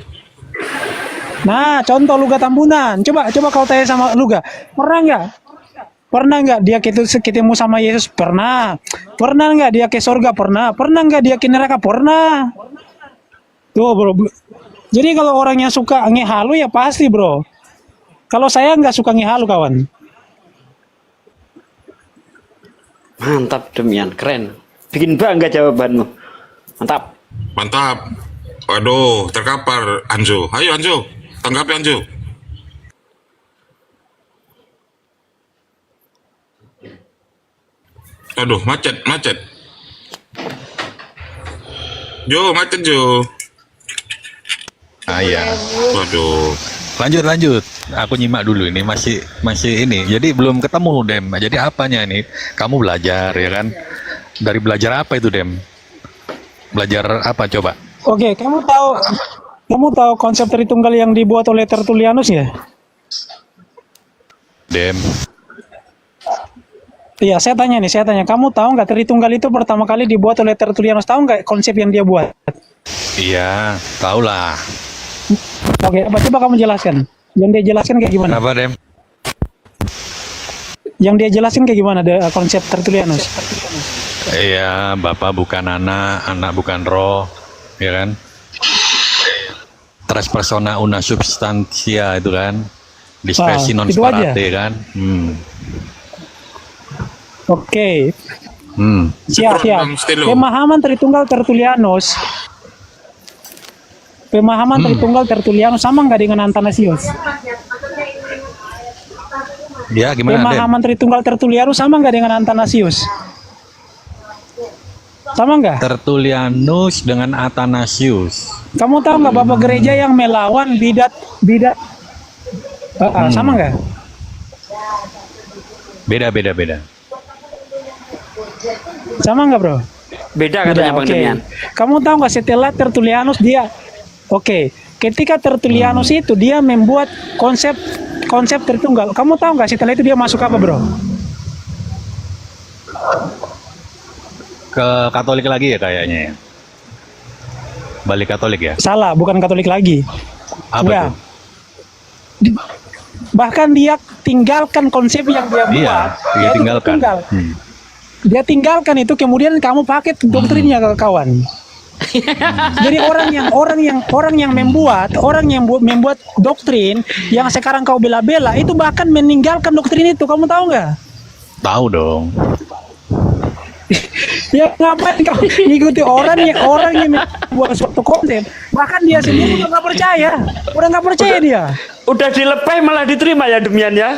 Nah, contoh luga Tambunan. Coba kau tanya sama luga. Pernah nggak dia ketemu sama Yesus? Pernah. Pernah nggak dia ke surga? Pernah. Pernah nggak dia ke neraka? Pernah. Tuh, bro. Jadi kalau orang yang suka ngehalu ya pasti, bro. Kalau saya nggak suka ngehalu, kawan. Mantap Demian, keren. Bikin bangga jawabanmu. Mantap. Mantap. Waduh, terkapar Anjo. Ayo Anjo, tanggapi Anjo. Aduh, macet. Jo, macet Jo. Ah ya. Waduh. Lanjut. Aku nyimak dulu ini masih ini. Jadi belum ketemu Dem. Jadi apanya ini? Kamu belajar ya kan? Dari belajar apa itu Dem? Belajar apa coba? Oke, kamu tahu konsep Tritunggal yang dibuat oleh Tertullianus ya? Dem. Iya, saya tanya, kamu tahu nggak Tritunggal itu pertama kali dibuat oleh Tertullianus? Tahu nggak konsep yang dia buat? Iya, tahulah. Oke, coba kamu jelaskan. Yang dia jelaskan kayak gimana? Apa Dem? Yang dia jelaskan kayak gimana konsep Tertullianus? Iya, Bapak bukan anak, anak bukan roh, ya kan? Tres persona una substantia itu kan, di specie non itu separate aja. kan? Oke, siap. Bang Stelo. Pemahaman Tritunggal Tertullianus sama nggak dengan Athanasius? Ya, gimana Dem? Pemahaman Tritunggal Tertullianus sama nggak dengan Athanasius? Sama nggak? Tertullianus dengan Athanasius. Kamu tahu nggak Bapak Gereja yang melawan bidat? Sama nggak? Beda. Sama nggak, bro? Beda katanya Bang Oke. Demian. Kamu tahu nggak setelah Tertullianus ketika Tertullianus itu dia membuat konsep Tritunggal. Kamu tahu nggak setelah itu dia masuk apa, bro? Ke Katolik lagi ya kayaknya ya? Balik Katolik ya? Salah, bukan Katolik lagi. Apa Enggak. tuh? Bahkan dia tinggalkan konsep yang dia buat. Iya, dia yaitu tinggalkan. Tritunggal. Dia tinggalkan itu, kemudian kamu pakai doktrinnya kawan. Jadi orang yang membuat doktrin yang sekarang kau bela-bela itu bahkan meninggalkan doktrin itu. Kamu tahu nggak? Tahu dong. Ya ngapain kau ikuti orang yang membuat suatu konsep, bahkan dia sendiri udah nggak percaya, dia. Udah dilepai malah diterima ya Demian ya.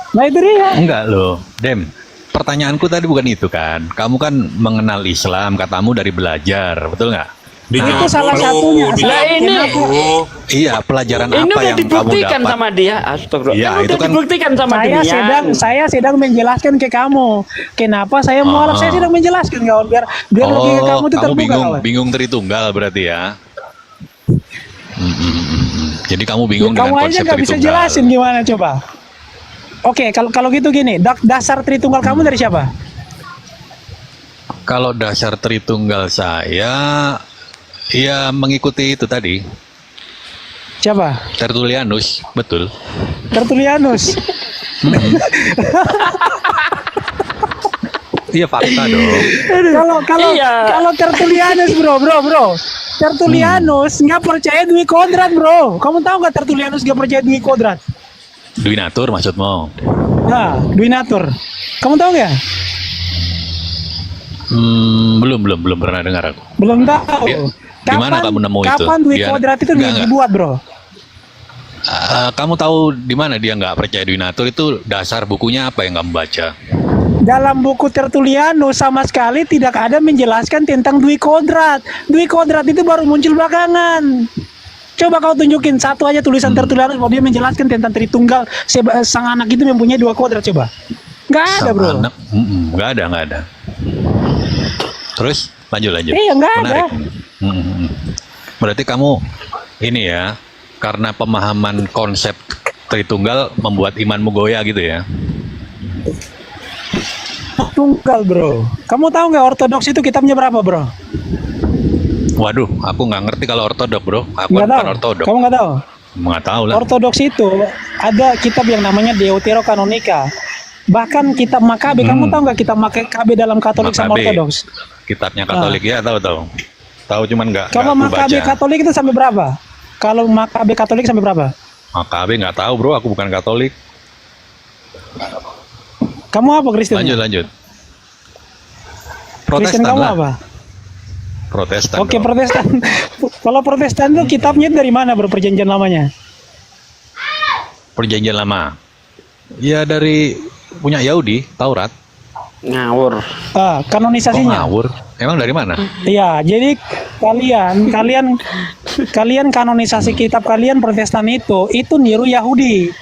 Nah itu dia. Enggak loh, Dem. Pertanyaanku tadi bukan itu kan. Kamu kan mengenal Islam, katamu dari belajar, betul nggak? Itu salah satunya. Lah ini Iya, pelajaran ini apa udah yang kamu dibuktikan dapat? sama dia. Astagfirullah. Ya, Ini itu udah kan- dibuktikan sama Demian. Saya sedang menjelaskan ke kamu kenapa saya mualaf. Saya sedang menjelaskan kawan biar logika kamu itu terbuka, bingung, kawan. bingung Tritunggal berarti ya. Jadi kamu bingung Kamu dengan aja konsep nggak bisa Tritunggal. jelasin gimana coba. Oke, kalau gitu gini, dasar Tritunggal kamu dari siapa? Kalau dasar Tritunggal saya, ya mengikuti itu tadi. Siapa? Tertullianus, betul. Tertullianus. Iya fakta dong. Kalau Tertullianus bro. Tertullianus nggak percaya Dwi Kodrat, bro. Kamu tahu nggak Tertullianus nggak percaya Dwi Kodrat? Duinatur maksudmu? Nah, Dwi Natur. Kamu tahu nggak? Belum pernah dengar aku. Belum tahu. Di mana kamu nemu itu? Kapan Dwi Dia- Kodrat itu Enggak. dibuat, bro? Kamu tahu di mana dia nggak percaya Duinatur itu dasar bukunya apa yang kamu baca? Dalam buku Tertullianus sama sekali tidak ada menjelaskan tentang Dwi Kodrat. Dwi Kodrat itu baru muncul belakangan. Coba kau tunjukin satu aja tulisan Tertullianus bahwa dia menjelaskan tentang Tritunggal, sang anak itu mempunyai 2 kodrat, coba. Nggak ada, bro. Anak, nggak ada. Terus lanjut. Iya, nggak ada. Menarik. Berarti kamu ini ya karena pemahaman konsep Tritunggal membuat imanmu goyah gitu ya. Tunggal bro. Kamu tahu nggak ortodoks itu kitabnya berapa bro? Waduh, aku nggak ngerti kalau ortodok bro. Aku Nggak bukan tahu. ortodok. Kamu nggak tahu? Nggak tahu lah. Ortodoks itu ada kitab yang namanya Deuterokanonika. Bahkan kitab Makabe, kamu tahu nggak kitab Makabe dalam Katolik sama Makabe. Ortodoks? Kitabnya Katolik ya, tahu. Tahu cuman nggak Kalau aku Makabe baca. Katolik itu sampai berapa? Kalau Makabe Katolik sampai berapa? Makabe nggak tahu bro, aku bukan Katolik. Kamu apa Kristen? Lanjut. Kristen Protestan kamu lah. apa? Protestan. Oke dong. Protestan. Kalau Protestan itu kitabnya dari mana bro perjanjian lamanya? Perjanjian lama. Ya dari punya Yahudi, Taurat. Ngawur. Kok Kanonisasinya. ngawur? Emang dari mana? Iya, jadi kalian kanonisasi kitab kalian Protestan itu niru Yahudi.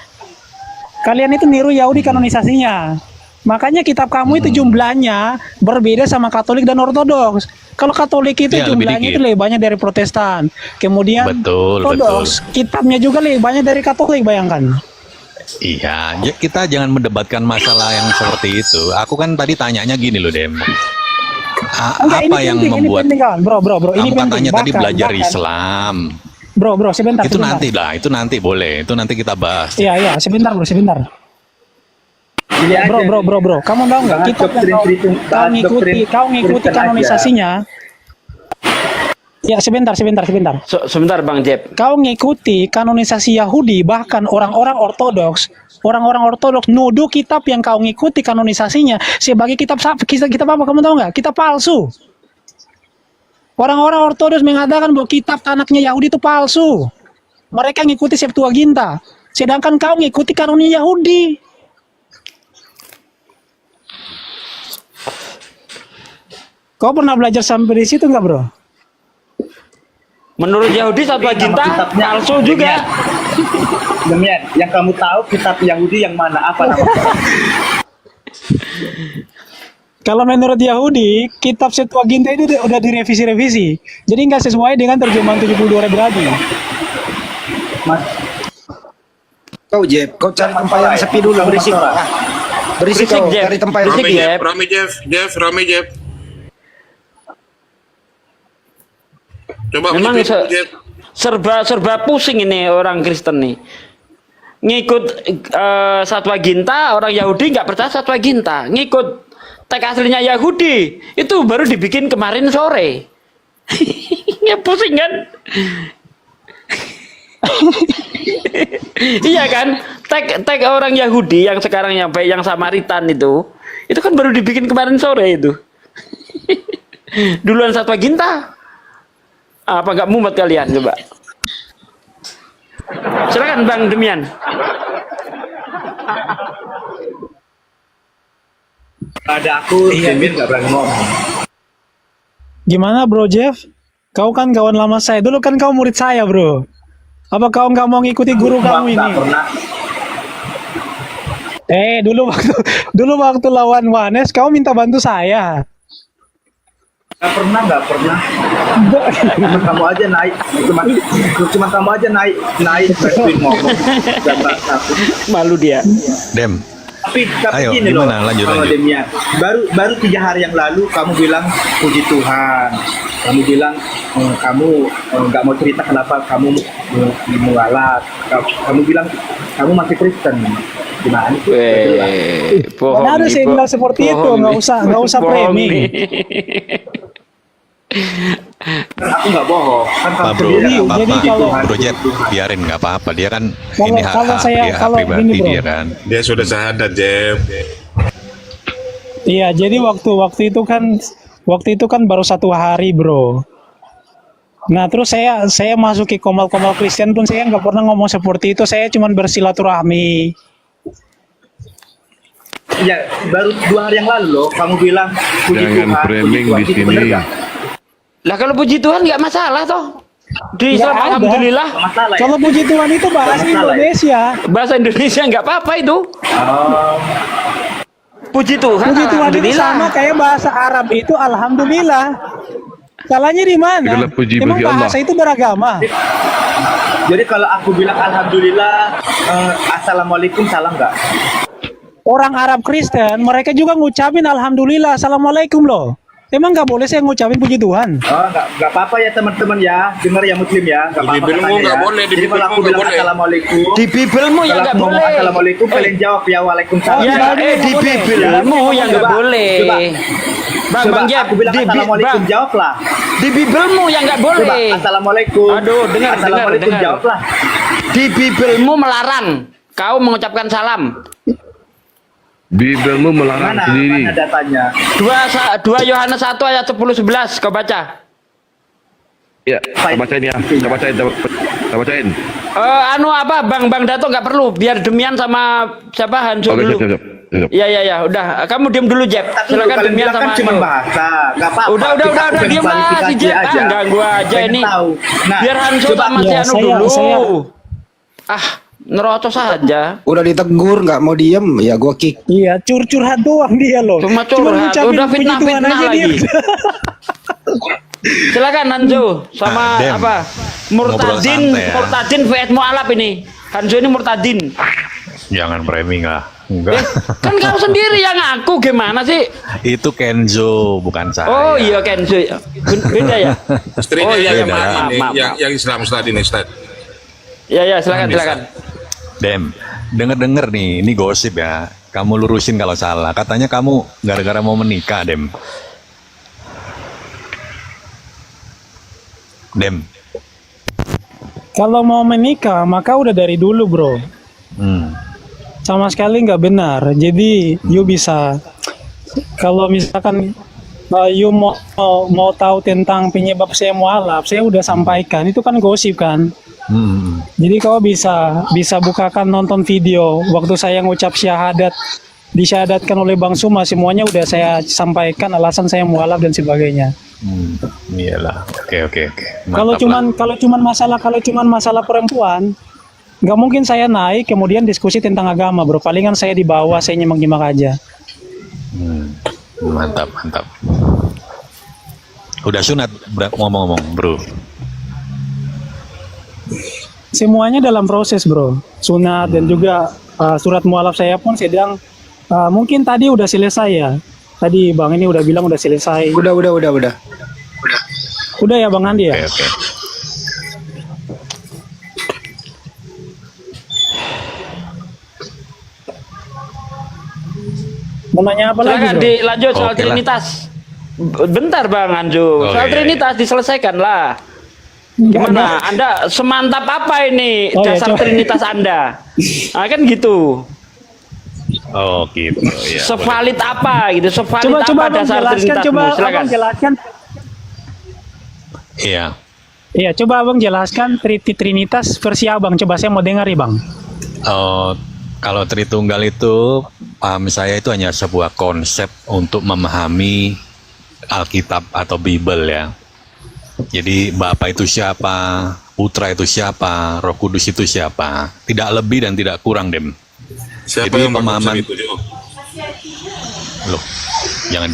Kalian itu niru Yahudi kanonisasinya. Makanya kitab kamu itu jumlahnya berbeda sama Katolik dan Ortodoks. Kalau Katolik itu Iya, lebih jumlahnya dikit. itu lebih banyak dari Protestan. Kemudian Betul, Ortodoks kitabnya juga lebih banyak dari Katolik, bayangkan. Iya, kita jangan mendebatkan masalah yang seperti itu. Aku kan tadi tanyanya gini loh, Dem. Enggak, Apa yang ini membuat penting kawan. Bro, ini kamu penting. katanya tadi Bahkan- belajar bahkan- Islam? Bro, sebentar. Itu sebentar. nanti lah, itu nanti boleh. Itu nanti kita bahas. Iya, sebentar. Bro. Kamu tahu nggak? Kitab yang kau ngikuti kanonisasinya. Ya, sebentar. Sebentar Bang Jeb. Kau ngikuti kanonisasi Yahudi, bahkan orang-orang Ortodoks nuduh kitab yang kau ngikuti kanonisasinya sebagai kitab apa? Kamu tahu nggak? Kitab palsu. Orang-orang Ortodoks mengatakan bahwa kitab anaknya Yahudi itu palsu. Mereka ngikuti Septuaginta, sedangkan kau ngikuti kanonnya Yahudi. Kau pernah belajar sampai di situ nggak, bro? Menurut Yahudi Septuaginta palsu juga. Demian, yang kamu tahu kitab Yahudi yang mana? Apa nama? Kalau menurut Yahudi, kitab Septuaginta itu udah direvisi-revisi. Jadi nggak sesuai dengan terjemahan 72 Hebrani. Kau Jeb, kau cari tempat yang sepi dulu, berisik. Berisik kau, Jeb. cari tempat yang Berisik, sepi. Jeb. Rame Jeff. Coba Memang begitu, Jeff. serba pusing ini orang Kristen nih. Ngikut Septuaginta, orang Yahudi nggak percaya Septuaginta. Ngikut teks aslinya Yahudi, itu baru dibikin kemarin sore. Ya pusing kan? Iya kan? Teks orang Yahudi yang sekarang yang baik yang Samaritan itu kan baru dibikin kemarin sore itu. Duluan Septuaginta. Apa nggak mumet kalian coba? Silakan Bang Demian. Ada aku, Demian nggak berani ngomong. Gimana, Bro Jeff? Kau kan kawan lama saya. Dulu kan kau murid saya, bro. Apa kau nggak mau ngikuti guru kamu ini? Nggak pernah. Dulu waktu lawan Wanes, kau minta bantu saya. Nggak pernah. Cuma kamu aja naik, cuma kamu aja naik bantuin ngomong. Nggak aku. Malu dia. Dem, Tapi Ayo, gini gimana? loh, Lanjut. Demian. Baru 3 hari yang lalu kamu bilang puji Tuhan. Kamu bilang kamu nggak mau cerita kenapa kamu mualaf. Kamu bilang kamu masih Kristen. Gimana sih? Bohong. Mana ada saya nih, bilang seperti itu? bohong Nggak nih. usah Bohong framing. nih. Aku nggak bohong. Kan Pak kamu Bro, sendiri nggak puji apa-apa. Tuhan, Bro puji Jet, Tuhan. biarin nggak apa-apa. Dia kan Kalau- ini kalau saya- hak kalau pribadi gini, Bro. dia kan. Dia sudah syahadat, Jeff. Iya, jadi waktu itu kan baru 1 hari, bro. Nah, terus saya masuk ke komal-komal Kristen pun saya nggak pernah ngomong seperti itu. Saya cuma bersilaturahmi. Ya, baru 2 hari yang lalu loh, kamu bilang puji Jangan Tuhan, framing puji Tuhan. di Itu sini. bener nggak? Lah kalau puji Tuhan nggak masalah toh. Di Nggak Islam ada. alhamdulillah. Nggak masalah ya? Kalau puji Tuhan itu bahasa Nggak masalah ya? Indonesia. Bahasa Indonesia nggak apa-apa itu. Oh, Puji Tuhan, Puji Tuhan itu alhamdulillah. sama kayak bahasa Arab itu alhamdulillah. Salahnya di mana? Itulah puji Emang bagi Allah. bahasa itu beragama. Jadi kalau aku bilang alhamdulillah, assalamualaikum, salah nggak? Orang Arab Kristen, mereka juga ngucapin alhamdulillah, assalamualaikum loh. Emang nggak boleh saya ngucapin puji Tuhan? Oh, nggak apa-apa ya teman-teman ya, dengar ya Muslim ya, nggak Di apa-apa Bibelmu katanya nggak ya. boleh, di Jadi kalau Bibelmu aku nggak bilang boleh. assalamualaikum, Di Bibelmu yang kalau nggak aku ngomong boleh. assalamualaikum, kalian jawab ya waalaikumsalam. Ya, di Bibelmu yang nggak Coba, boleh. coba. Bang, Coba Bang Jeb, aku bilang di assalamualaikum, Bang, jawablah. di Bibelmu yang nggak Coba boleh. assalamualaikum. Aduh, dengar, Assalamualaikum, dengar. jawablah. Di Bibelmu melarang kau mengucapkan salam. Bibelmu melarang sendiri. Mana datanya? 2 Yohanes 1 ayat 10-11 kau baca. Ya, kita bacain ya. Kita bacain. Kita bacain. Anu apa Bang Dato nggak perlu, biar demian sama siapa Hansu Oke, dulu. siap. Ya, udah. Kamu diam dulu, Jeb. Silakan Kalian demian bilang kan sama cuma Hansu. bahasa, nggak apa-apa. Udah, Kita diam lah klarifikasi si Jeb. aja. Ganggu aja Pengen ini. tahu. Nah, Biar Hansu coba sama si Ya, Anu saya- dulu. Nerocos saja. Udah ditegur nggak mau diem, ya gua kick. Iya, curhat doang dia loh. Cuma curhat. ngucapin Udah puji Tuhan fitnah aja lagi. dia. Silakan Hansu sama Dem. apa? Ngobrol Murtadin, santai ya. Murtadin vs Mu'alaf ini. Hansu ini Murtadin. Jangan framing lah. Enggak. Kan kau sendiri yang ngaku, gimana sih? Itu Kenzo, bukan saya. Oh iya Kenzo. Beda ya? Istrinya Oh iya, yang maaf, ini, maaf. yang Islam Ustaz ini Ustaz. Ya silakan. Dem, denger nih, ini gosip ya. Kamu lurusin kalau salah. Katanya kamu gara-gara mau menikah, Dem. Dem. Kalau mau menikah, maka udah dari dulu, bro. Hmm. Sama sekali nggak benar. Jadi, you bisa, kalau misalkan you mau tahu tentang penyebab saya mualaf, saya udah sampaikan. Itu kan gosip kan. Hmm. Jadi kau bisa bukakan nonton video waktu saya ngucap syahadat, disyahadatkan oleh Bang Suma, semuanya udah saya sampaikan alasan saya mualaf dan sebagainya. Iyalah. Oke. Kalau cuman masalah perempuan, nggak mungkin saya naik kemudian diskusi tentang agama, bro. Palingan saya di bawah, saya nyimak-nyimak aja. Mantap. Udah sunat ngomong-ngomong, bro. Semuanya dalam proses, bro. Sunat dan juga surat mualaf saya pun sedang mungkin tadi udah selesai ya. Tadi Bang ini udah bilang udah selesai. Udah. Udah ya Bang Andi ya? Oke. Mau nanya apa lagi, Silakan bro? dilanjut soal Oke lah. Trinitas. Bentar Bang Anju, Oh, soal iya. Trinitas diselesaikan lah. Gimana? Anda semantap apa ini Oh, iya, dasar coba. Trinitas Anda? Nah, kan gitu. Oh, gitu. Ya, Sevalid apa gitu? Sevalid Coba apa Abang dasar jelaskan, Trinitasmu? coba Silakan. Abang jelaskan. Iya. Iya, coba Abang jelaskan Trinitas versi Abang. Coba saya mau dengar ya, Bang. Kalau Tritunggal itu paham saya itu hanya sebuah konsep untuk memahami Alkitab atau Bible ya. Jadi Bapa itu siapa, Putra itu siapa, Roh Kudus itu siapa. Tidak lebih dan tidak kurang, Dem. Siapa Jadi yang pakai pemahaman konsep itu, Jo? loh, jangan,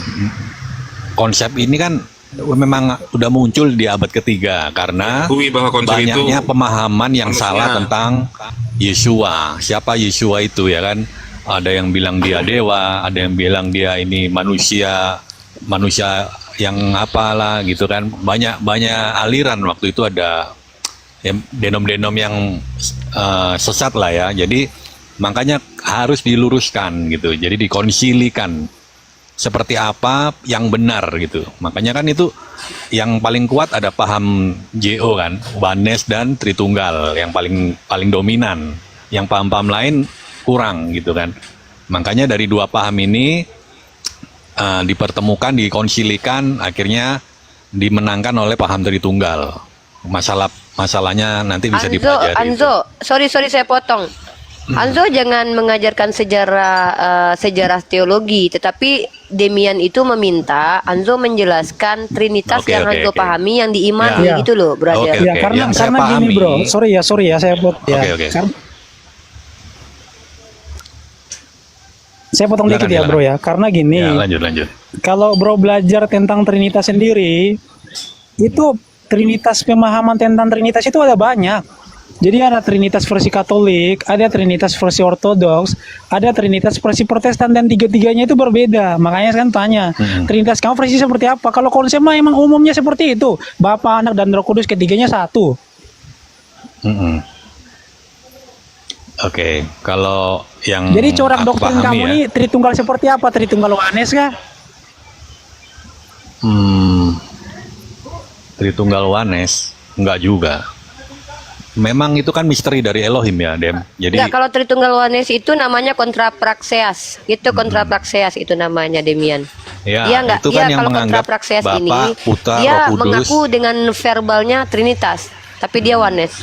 konsep ini kan memang udah muncul di abad ketiga karena Akui bahwa konsep itu banyaknya pemahaman yang manusia. salah tentang Yesua. Siapa Yesua itu ya kan? Ada yang bilang dia dewa, ada yang bilang dia ini manusia yang apalah gitu kan. Banyak aliran waktu itu, ada denom-denom yang sesat lah ya. Jadi makanya harus diluruskan gitu. Jadi dikonsilikan seperti apa yang benar gitu. Makanya kan itu yang paling kuat ada paham JO kan, Oneness dan Tritunggal yang paling dominan. Yang paham-paham lain kurang gitu kan. Makanya dari dua paham ini dipertemukan, dikonsilikan, akhirnya dimenangkan oleh paham Tritunggal. Masalahnya nanti bisa dipelajari. Anzo, sorry saya potong. Anzo jangan mengajarkan sejarah teologi, tetapi Demian itu meminta Anzo menjelaskan Trinitas yang Anzo pahami, yang diimani Ya. gitu loh, brother. Ya, karena gini, bro. Sorry ya saya potong. Ya. Oke. Saya potong dikit ya, bro ya. Karena gini. Ya, lanjut. Kalau bro belajar tentang Trinitas sendiri, itu Trinitas, pemahaman tentang Trinitas itu ada banyak. Jadi ada Trinitas versi Katolik, ada Trinitas versi Ortodoks, ada Trinitas versi Protestan, dan tiga-tiganya itu berbeda. Makanya saya kan tanya, Trinitas kamu versi seperti apa? Kalau konsep mah emang umumnya seperti itu, Bapa, Anak, dan Roh Kudus, ketiganya satu. Oke, kalau yang Jadi corak aku doktrin pahami kamu ya, ini Tritunggal seperti apa? Tritunggal Yohanes kah? Tritunggal Wanes enggak juga. Memang itu kan misteri dari Elohim ya, Dem. Jadi Enggak, kalau Tritunggal Yohanes itu namanya kontrapraxeas. Itu kontrapraxeas itu namanya, Demian. ya Iya enggak? itu kan Iya, yang kalau menganggap kontrapraxeas Bapa, ini Putra, dia Roh Kudus. mengaku dengan verbalnya Trinitas, tapi dia Yohanes.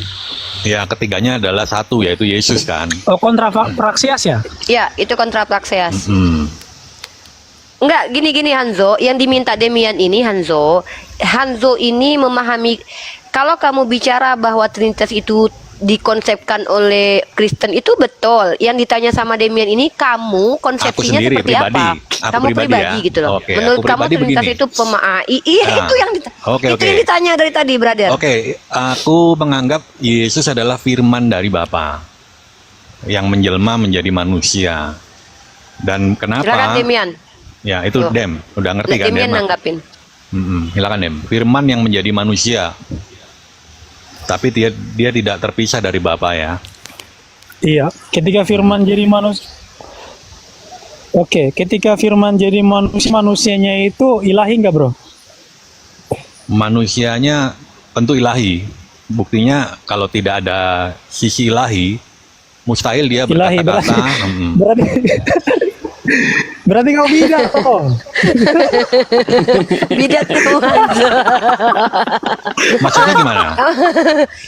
Ya, ketiganya adalah satu, yaitu Yesus kan. Oh, kontrapraksias ya? Iya, itu kontrapraxeas. Hmm. Enggak, gini-gini Hanzo, yang diminta Demian ini Hanzo ini memahami, kalau kamu bicara bahwa Trinitas itu dikonsepkan oleh Kristen itu betul. Yang ditanya sama Demian ini, kamu konsepsinya sendiri, seperti pribadi. apa? Aku Kamu pribadi pribadi ya. gitu loh. Oke, Menurut aku kamu pribadi Trinitas begini. itu iya Nah, itu yang oke, itu oke. yang ditanya dari tadi, brother. Oke, aku menganggap Yesus adalah firman dari Bapa yang menjelma menjadi manusia. Dan Silakan kenapa? Demian. Ya, itu Yuk. Dem. Udah ngerti kan, Demian Dem? nanggapin. Silakan, Dem. Firman yang menjadi manusia. Tapi dia tidak terpisah dari Bapa ya. Iya, ketika firman jadi manusia. Oke, ketika firman jadi manusia, manusianya itu ilahi nggak, bro? Manusianya tentu ilahi. Buktinya kalau tidak ada sisi ilahi, mustahil dia Ilahi berkata-kata. berarti berarti kau bidat toh. Bidat tuh Hanzo. Maksudnya gimana?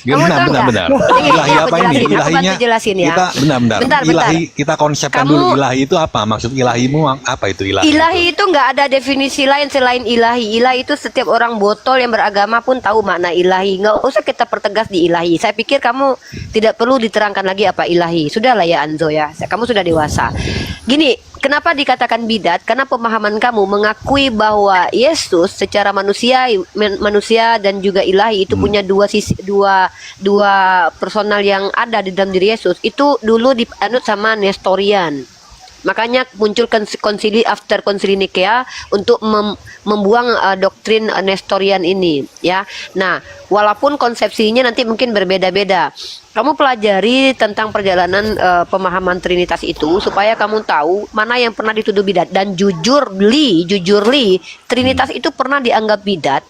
Kamu tahu nggak? Bentar. Ini, Ilahi aku apa ini? jelasin, aku Ilahinya bantu jelasin ya. kita bentar. Bentar. Ilahi kita konsepkan Kamu- dulu ilahi itu apa? Maksud ilahimu apa itu ilahi? Ilahi itu nggak ada definisi lain selain ilahi. Ilahi itu setiap orang botol yang beragama pun tahu makna ilahi. Nggak usah kita pertegas di ilahi. Saya pikir kamu tidak perlu diterangkan lagi apa ilahi. Sudahlah ya Anzo ya. Kamu sudah dewasa. Gini, kenapa dikatakan bidat? Karena pemahaman kamu mengakui bahwa Yesus secara manusia dan juga ilahi itu punya dua sisi, dua personal yang ada di dalam diri Yesus. Itu dulu dianut sama Nestorian. Makanya muncul konsili after konsili Nikea untuk membuang doktrin Nestorian ini, ya. Nah, walaupun konsepsinya nanti mungkin berbeda-beda. Kamu pelajari tentang perjalanan pemahaman Trinitas itu supaya kamu tahu mana yang pernah dituduh bidat, dan jujur li Trinitas itu pernah dianggap bidat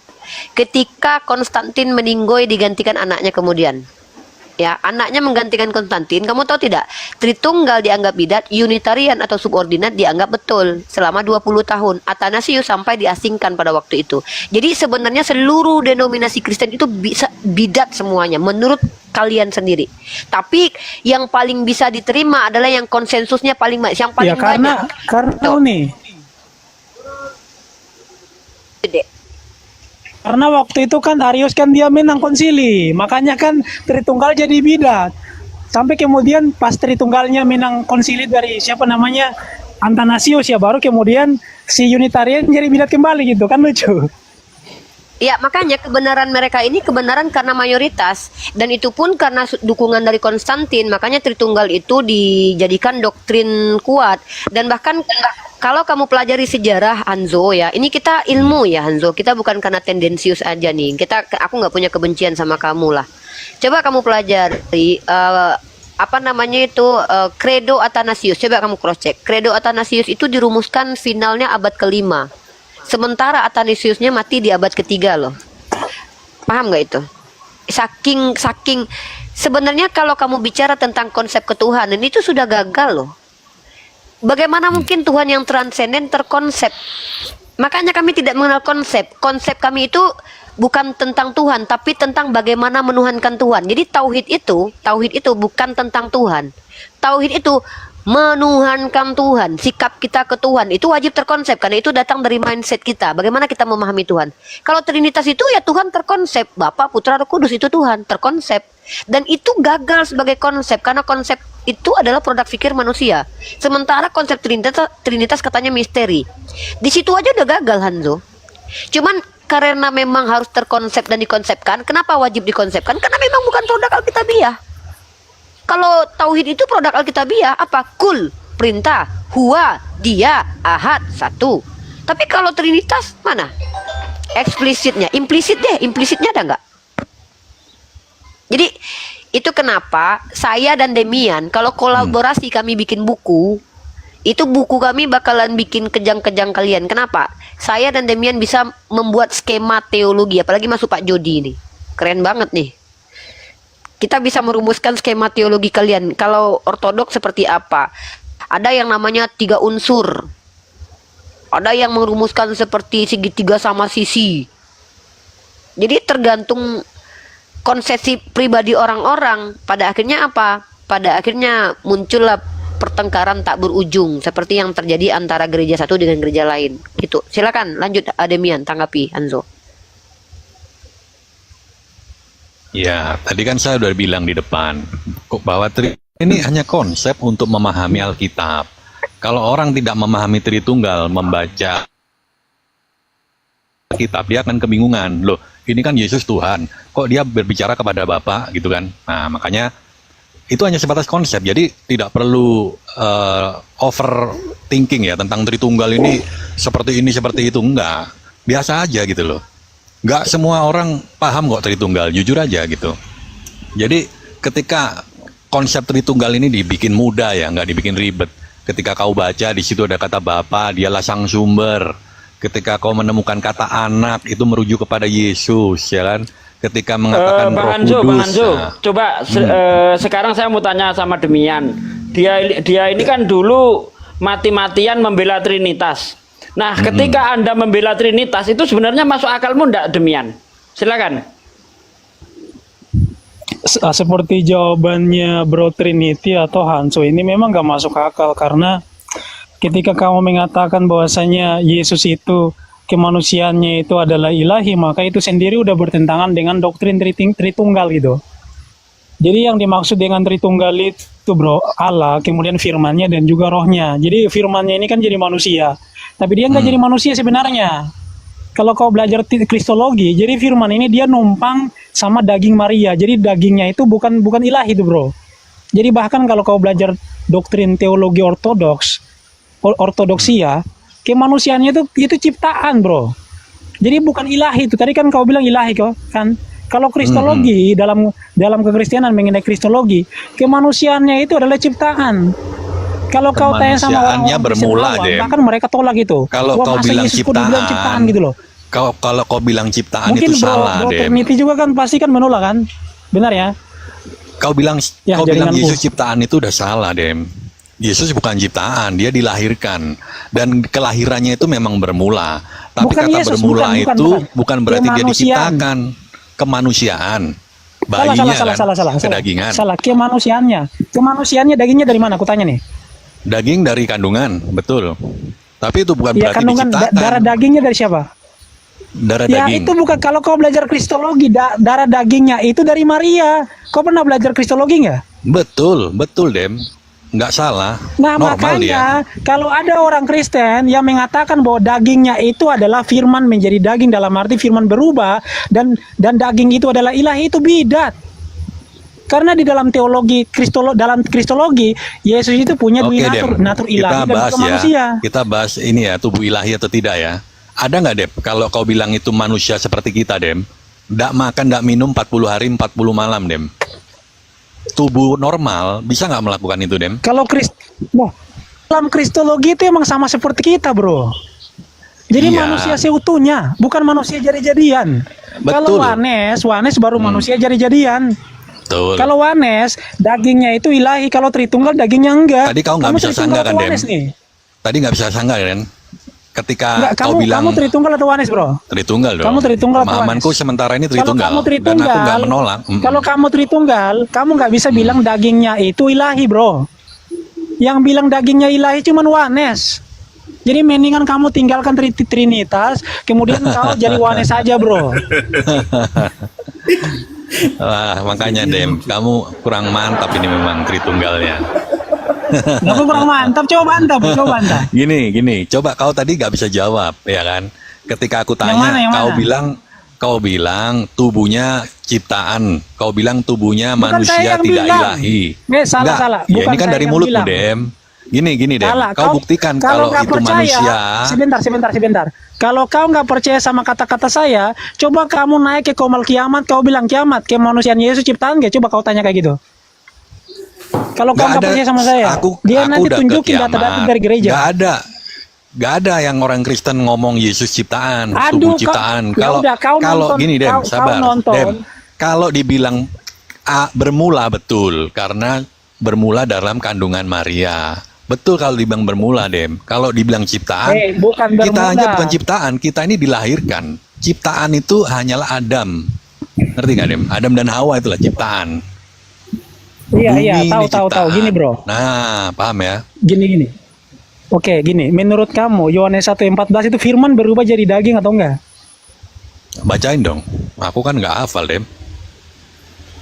ketika Konstantin meninggoy digantikan anaknya kemudian. Ya, anaknya menggantikan Konstantin. Kamu tahu tidak? Tritunggal dianggap bidat, Unitarian atau subordinat dianggap betul selama 20 tahun. Athanasius sampai diasingkan pada waktu itu. Jadi sebenarnya seluruh denominasi Kristen itu bisa bidat semuanya menurut kalian sendiri. Tapi yang paling bisa diterima adalah yang konsensusnya paling banyak, yang paling Ya karena banyak. nih. Gede. Karena waktu itu kan Arius kan dia menang konsili, makanya kan Tritunggal jadi bidat. Sampai kemudian pas Tritunggalnya menang konsili dari siapa namanya Athanasius ya, baru kemudian si Unitarian jadi bidat kembali gitu kan, lucu. Ya, makanya kebenaran mereka ini kebenaran karena mayoritas, dan itu pun karena dukungan dari Konstantin. Makanya Tritunggal itu dijadikan doktrin kuat. Dan bahkan kalau kamu pelajari sejarah Hanzo ya, ini kita ilmu ya Hanzo, kita bukan karena tendensius aja nih. Aku nggak punya kebencian sama kamu lah. Coba kamu pelajari apa namanya itu Credo Athanasius. Coba kamu cross check. Credo Athanasius itu dirumuskan finalnya abad kelima. Sementara Athanasiusnya mati di abad ketiga loh. Paham nggak itu? Saking sebenarnya kalau kamu bicara tentang konsep ketuhanan itu sudah gagal loh. Bagaimana mungkin Tuhan yang transenden terkonsep? Makanya kami tidak mengenal konsep. Konsep kami itu bukan tentang Tuhan, tapi tentang bagaimana menuhankan Tuhan. Jadi tauhid itu bukan tentang Tuhan. Tauhid itu menuhankan Tuhan. Sikap kita ke Tuhan itu wajib terkonsep, karena itu datang dari mindset kita. Bagaimana kita memahami Tuhan. Kalau Trinitas itu ya Tuhan terkonsep, Bapa, Putra, Roh Kudus itu Tuhan terkonsep. Dan itu gagal sebagai konsep, karena konsep itu adalah produk pikir manusia. Sementara konsep Trinitas katanya misteri. Di situ aja udah gagal Hanzo. Cuman karena memang harus terkonsep dan dikonsepkan. Kenapa wajib dikonsepkan? Karena memang bukan produk Alkitabiah. Kalau tauhid itu produk Alkitabiah apa? Kul, perintah, huwa, dia, ahad, satu. Tapi kalau Trinitas mana? Eksplisitnya, implisitnya ada nggak? Jadi itu kenapa saya dan Demian kalau kolaborasi kami bikin buku, itu buku kami bakalan bikin kejang-kejang kalian. Kenapa? Saya dan Demian bisa membuat skema teologi, apalagi masuk Pak Jody ini. Keren banget nih. Kita bisa merumuskan skema teologi kalian. Kalau ortodoks seperti apa? Ada yang namanya 3 unsur. Ada yang merumuskan seperti segitiga sama sisi. Jadi tergantung konsepsi pribadi orang-orang. Pada akhirnya apa? Pada akhirnya muncullah pertengkaran tak berujung seperti yang terjadi antara gereja satu dengan gereja lain. Gitu. Silakan lanjut Demian, tanggapi Hanzo. Ya, tadi kan saya udah bilang di depan bahwa ini hanya konsep untuk memahami Alkitab. Kalau orang tidak memahami Tritunggal, membaca Alkitab, dia akan kebingungan. Loh, ini kan Yesus Tuhan, kok dia berbicara kepada Bapa gitu kan? Nah, makanya itu hanya sebatas konsep. Jadi tidak perlu overthinking ya tentang Tritunggal ini seperti itu, enggak. Biasa aja gitu loh. Enggak semua orang paham kok Tritunggal, jujur aja gitu. Jadi ketika konsep Tritunggal ini dibikin mudah ya, nggak dibikin ribet. Ketika kau baca di situ ada kata Bapa, dialah sang sumber. Ketika kau menemukan kata anak, itu merujuk kepada Yesus, ya kan? Ketika mengatakan Roh Kudus. Bang Hanzo, coba sekarang saya mau tanya sama Demian. Dia ini kan dulu mati-matian membela Trinitas. Nah, ketika Anda membela Trinitas itu sebenarnya masuk akalmu enggak, Demian? Silakan. Seperti jawabannya Bro Trinity atau Hanso ini memang gak masuk akal, karena ketika kamu mengatakan bahwasanya Yesus itu kemanusiaannya itu adalah ilahi, maka itu sendiri udah bertentangan dengan doktrin Tritunggal gitu. Jadi yang dimaksud dengan Tritunggal itu bro, Allah, kemudian firmannya dan juga rohnya. Jadi firmannya ini kan jadi manusia, tapi dia nggak jadi manusia sebenarnya. Kalau kau belajar kristologi, jadi firman ini dia numpang sama daging Maria. Jadi dagingnya itu bukan ilahi itu bro. Jadi bahkan kalau kau belajar doktrin teologi ortodoksia, kemanusiaannya itu ciptaan bro. Jadi bukan ilahi itu. Tadi kan kau bilang ilahi kan. Kalau kristologi dalam kekristenan mengenai kristologi, kemanusiaannya itu adalah ciptaan. Kalau kau tanya sama orang bermula deh. bahkan mereka tolak itu. Kalau kau bilang ciptaan gitu loh. Kalau kau bilang ciptaan Mungkin itu salah deh. Trinity juga kan pasti kan menolak kan, benar ya? Kau bilang jaringanku. Yesus ciptaan itu udah salah deh. Yesus bukan ciptaan, dia dilahirkan dan kelahirannya itu memang bermula. Tapi Bukan kata Yesus, bermula bukan berarti dia Kemanusiaan. diciptakan. Kemanusiaan. Bayinya salah. kedagingan. Salah, kemanusiaannya dagingnya dari mana? Aku tanya nih. Daging dari kandungan, betul. Tapi itu bukan Ya berarti kandungan diciptakan. darah dagingnya dari siapa? Darah Ya daging. itu bukan, kalau kau belajar kristologi, darah dagingnya itu dari Maria. Kau pernah belajar kristologi nggak? Betul Dem. Nggak salah. Nah Normal makanya dia. kalau ada orang Kristen yang mengatakan bahwa dagingnya itu adalah firman menjadi daging, dalam arti firman berubah dan daging itu adalah ilahi, itu bidat. Karena di dalam teologi dalam kristologi, Yesus itu punya dua natur ilahi dan juga manusia. Kita bahas ini ya, tubuh ilahi atau tidak ya. Ada nggak Dem, kalau kau bilang itu manusia seperti kita Dem, nggak makan, nggak minum 40 hari 40 malam Dem. Tubuh normal bisa nggak melakukan itu Dem? Kalau dalam kristologi itu emang sama seperti kita bro. Jadi Iya. manusia seutuhnya, bukan manusia jadi-jadian. Kalau Wanes baru manusia jadi-jadian. Betul. Kalau Wanes, dagingnya itu ilahi. Kalau Tritunggal, dagingnya enggak. Tadi kau nggak bisa sanggah kan Dem? Nih? Tadi nggak bisa sanggah kan? Ketika Enggak, kau bilang kamu Tritunggal atau Wanes bro? Tritunggal dong. Kamu Tritunggal atau Pemahamanku Wanes? sementara ini Kalau Tritunggal. kamu Dan Tritunggal, aku nggak menolak. Kalau kamu Tritunggal, kamu nggak bisa bilang dagingnya itu ilahi bro. Yang bilang dagingnya ilahi cuman Wanes. Jadi mendingan kamu tinggalkan Trinitas, kemudian kau jadi Wanes saja bro. Wah, makanya Dem, kamu kurang mantap ini memang Tritunggalnya. Aku kurang mantap, coba bantah. Gini, coba kau tadi nggak bisa jawab, ya kan? Ketika aku tanya, Yang mana? kau bilang kau bilang tubuhnya ciptaan, kau bilang tubuhnya Bukan saya manusia yang tidak bilang. ilahi. Salah, Enggak, salah. ya Bukan ini kan saya dari yang mulutmu, bilang. Dem. Gini, Dem. Salah. Kau buktikan kalau nggak itu percaya, manusia. Sebentar. Kalau kau nggak percaya sama kata-kata saya, coba kamu naik ke Komal Kiamat, kau bilang kiamat, kemanusiaan Yesus ciptaan nggak? Coba kau tanya kayak gitu. Kalau kau nggak percaya sama saya, dia nanti udah ke tunjukin data-data kiamat. dari gereja. Gak ada yang orang Kristen ngomong Yesus ciptaan, Aduh, tubuh ciptaan. ya udah, kau Kalau nonton, gini, Dem, kau sabar, nonton. Dem. Kalau dibilang bermula betul, karena bermula dalam kandungan Maria. Betul kalau dibilang bermula, Dem. Kalau dibilang ciptaan, bukan kita bermula. hanya bukan ciptaan, kita ini dilahirkan. Ciptaan itu hanyalah Adam. Ngerti gak, Dem? Adam dan Hawa itulah ciptaan. Iya, Bumi ini tahu. ciptaan. Gini, bro. Nah, paham ya? Gini. Oke, gini. Menurut kamu, Yohanes 1:14 itu firman berubah jadi daging atau enggak? Bacain dong. Aku kan nggak hafal, Dem.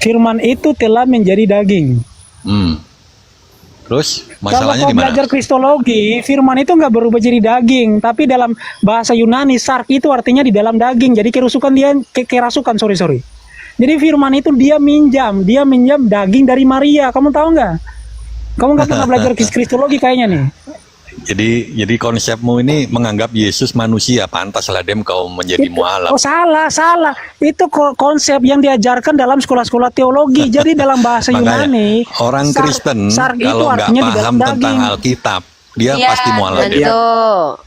Firman itu telah menjadi daging. Terus Kalau masalahnya kau di mana? belajar kristologi, firman itu nggak berubah jadi daging, tapi dalam bahasa Yunani sark itu artinya di dalam daging. Jadi kerasukan dia kerasukan, sorry. Jadi firman itu dia minjam daging dari Maria. Kamu tahu nggak? Kamu nggak pernah belajar kristologi kayaknya nih. Jadi konsepmu ini menganggap Yesus manusia, pantaslah Dem kau menjadi mualaf. Oh salah. Itu konsep yang diajarkan dalam sekolah-sekolah teologi. Jadi dalam bahasa Makanya, Yunani, orang Kristen sark itu kalau nggak artinya di dalam paham tentang daging. Alkitab, dia Iya, pasti mualaf. Dem. Nanto,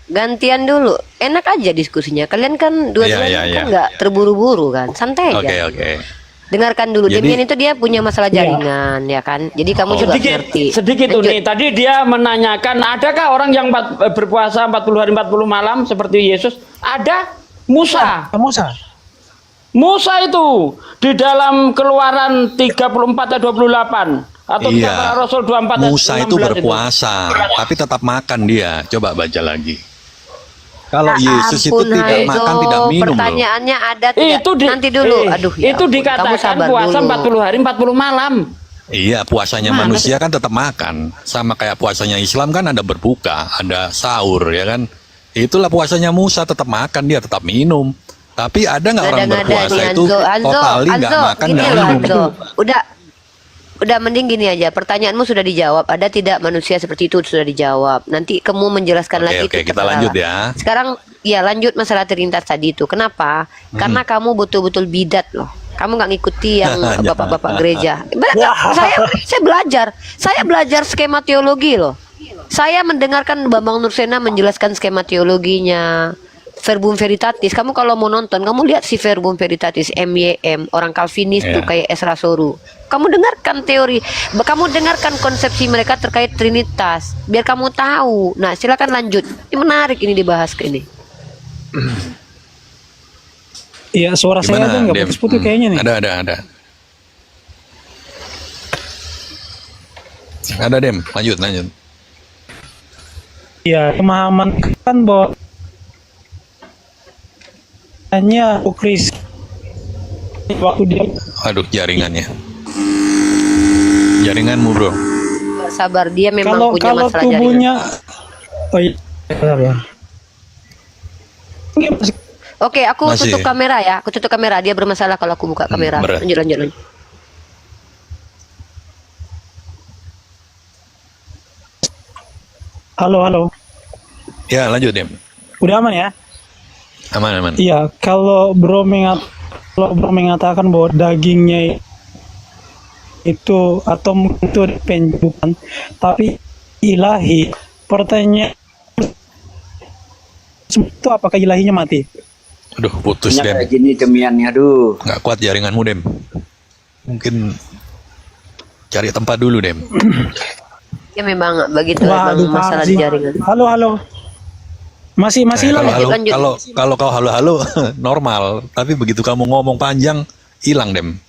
gantian dulu. Enak aja diskusinya. Kalian kan dua-duanya Iya. kan nggak terburu-buru kan, santai aja. Oke. Dengarkan dulu. Jadi- Demian itu dia punya masalah jaringan, ya kan. Jadi kamu juga ngerti. Sedikit Lanjut. Uni. Tadi dia menanyakan, adakah orang yang berpuasa 40 hari 40 malam seperti Yesus? Ada. Musa itu di dalam Keluaran 34 atau 28 atau Iya. Para Rasul 24 Musa itu 16 berpuasa, tapi tetap makan dia. Coba baca lagi. Kalau Yesus itu Ampun, tidak Haizo, makan, tidak minum loh. pertanyaannya ada tidak? Itu Nanti dulu. Aduh, ya itu ampun. Kamu dikatakan sabar puasa dulu. 40 hari 40 malam. Iya, puasanya manusia kan tetap makan. Sama kayak puasanya Islam kan ada berbuka, ada sahur, ya kan? Itulah puasanya Musa, tetap makan, dia tetap minum. Tapi ada nggak orang Ngada-ngada berpuasa nih, itu Hanzo. totali nggak Hanzo, makan, gini nggak loh, minum? Hanzo. Udah mending gini aja. Pertanyaanmu sudah dijawab. Ada tidak manusia seperti itu sudah dijawab. Nanti kamu menjelaskan lagi. Oke, itu kita terserah. lanjut ya. Sekarang ya lanjut masalah Trinitas tadi itu. Kenapa? Karena kamu betul-betul bidat loh. Kamu nggak ngikuti yang bapak-bapak gereja. Saya belajar skema teologi loh. Saya mendengarkan Bambang Nursena menjelaskan skema teologinya. Verbum Veritatis, kamu kalau mau nonton, kamu lihat si Verbum Veritatis, MYM, orang Calvinis tuh kayak Ezra Soru. Kamu dengarkan teori, kamu dengarkan konsepsi mereka terkait Trinitas, biar kamu tahu. Nah, silakan lanjut. Ini menarik ini dibahas ke ini. Iya, suara saya aja nggak Dem? putus-putus kayaknya nih. Ada. Ada Dem, lanjut. Iya, pemahaman kan bahwa hanya Kris waktu dia Aduh, jaringannya. Jaringanmu, bro. Sabar, dia memang kalau punya kalau masalah tubuhnya jaringan. oh iya bentar ya. Oke, aku Masih. tutup kamera ya. Aku tutup kamera. Dia bermasalah kalau aku buka kamera. berat. Lanjut. Halo. Ya, lanjut Dem. Udah aman ya? Aman. Iya, kalau bro mengatakan bahwa dagingnya itu atau mungkin itu bukan, tapi ilahi. Pertanyaan itu apakah ilahinya mati? Aduh, putus Dem. Kayak gini demiannya, aduh. Nggak kuat jaringanmu Dem. Mungkin cari tempat dulu Dem. Ya memang begitu Waduh, memang masalah Pak di jaringan. Halo. Masih hilang ya? lanjut. Kalau kau halo normal, tapi begitu kamu ngomong panjang hilang Dem.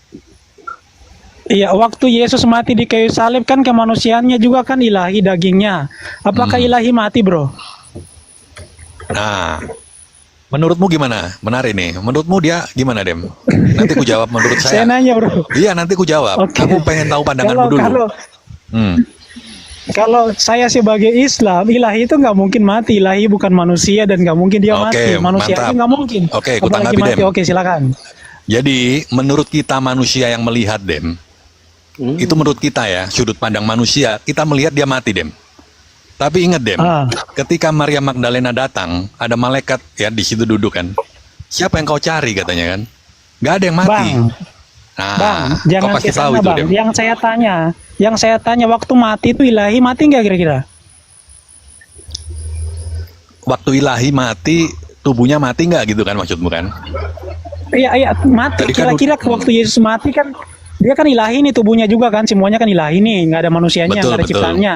Iya, waktu Yesus mati di kayu salib kan kemanusiaannya juga kan ilahi dagingnya. Apakah ilahi mati, bro? Nah, menurutmu gimana? Menarik nih. Menurutmu dia gimana Dem? Nanti ku jawab menurut Saya saya. nanya, bro. Iya, nanti ku jawab. Oke. Aku pengen tahu pandanganmu dulu. Kalau Kalau saya sebagai Islam, ilahi itu nggak mungkin mati. Ilahi bukan manusia dan nggak mungkin dia Oke, mati. Manusia mantap. itu nggak mungkin. Oke, aku Apalagi tanggapi, mati. Dem. Oke, silakan. Jadi menurut kita manusia yang melihat, Dem, itu menurut kita ya, sudut pandang manusia, kita melihat dia mati, Dem. Tapi ingat, Dem, ketika Maria Magdalena datang, ada malaikat ya di situ duduk kan. Siapa yang kau cari katanya kan? Gak ada yang mati. Bang, Nah, Bang, kau jangan pasti kesana, tahu itu, Bang. Dem. Yang saya tanya waktu mati itu ilahi mati nggak kira-kira? Waktu ilahi mati, tubuhnya mati nggak gitu kan maksudmu kan? Iya, mati. Tadi kan Kira-kira waktu Yesus mati kan dia kan ilahi nih tubuhnya juga kan, semuanya kan ilahi nih, nggak ada manusianya, Betul, nggak ada betul. ciptaannya.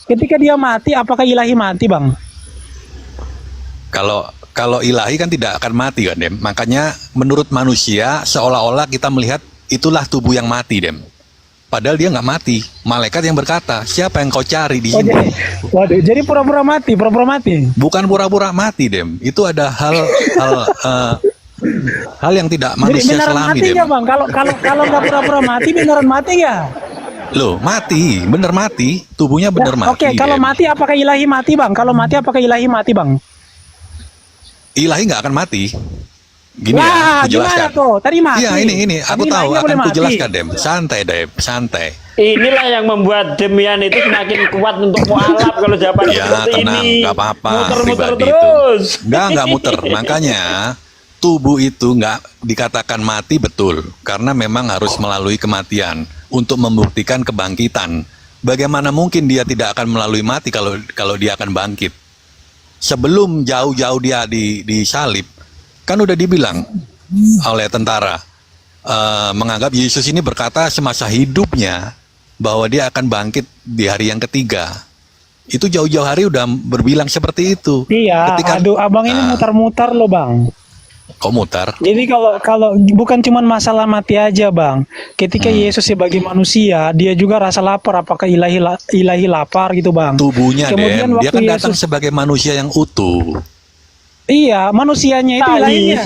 Ketika dia mati, apakah ilahi mati, Bang? Kalau ilahi kan tidak akan mati kan, Dem. Makanya menurut manusia seolah-olah kita melihat itulah tubuh yang mati, Dem. Padahal dia nggak mati. Malaikat yang berkata, siapa yang kau cari di sini? Waduh, jadi pura-pura mati, Bukan pura-pura mati, Dem. Itu ada hal yang tidak Jadi manusia beneran selami, mati Dem. nggak, Bang? Kalau nggak pura-pura mati, beneran mati nggak? Loh, mati, bener mati, tubuhnya bener mati. Oke, kalau Dem. mati apakah ilahi mati, Bang? Kalau mati apakah ilahi mati, Bang? Ilahi nggak akan mati. Gini ya, Wah, aku jelaskan. gimana tuh? Tadi mati. Iya, ini. Aku Tadi tahu, ilahinya boleh akan ku mati. jelaskan, Dem. Santai, Dem, santai. Inilah yang membuat Demian itu semakin kuat untuk mualaf kalau jawaban Ya, seperti tenang, ini. nggak apa-apa. Muter-muter pribadi terus. Itu. Nggak muter. Makanya tubuh itu nggak dikatakan mati betul, karena memang harus melalui kematian untuk membuktikan kebangkitan. Bagaimana mungkin dia tidak akan melalui mati kalau dia akan bangkit? Sebelum jauh-jauh dia disalib, kan udah dibilang oleh tentara, menganggap Yesus ini berkata semasa hidupnya bahwa dia akan bangkit di hari yang ketiga. Itu jauh-jauh hari udah berbilang seperti itu. Iya, aduh, abang ini mutar-mutar loh, Bang. Kok mutar? Jadi kalau bukan cuma masalah mati aja, Bang. Ketika Yesus sebagai manusia, dia juga rasa lapar. Apakah ilahi lapar gitu, Bang? Tubuhnya, Kemudian Dem. Dia kan waktu datang Yesus- sebagai manusia yang utuh. Iya, manusianya itu ilahinya.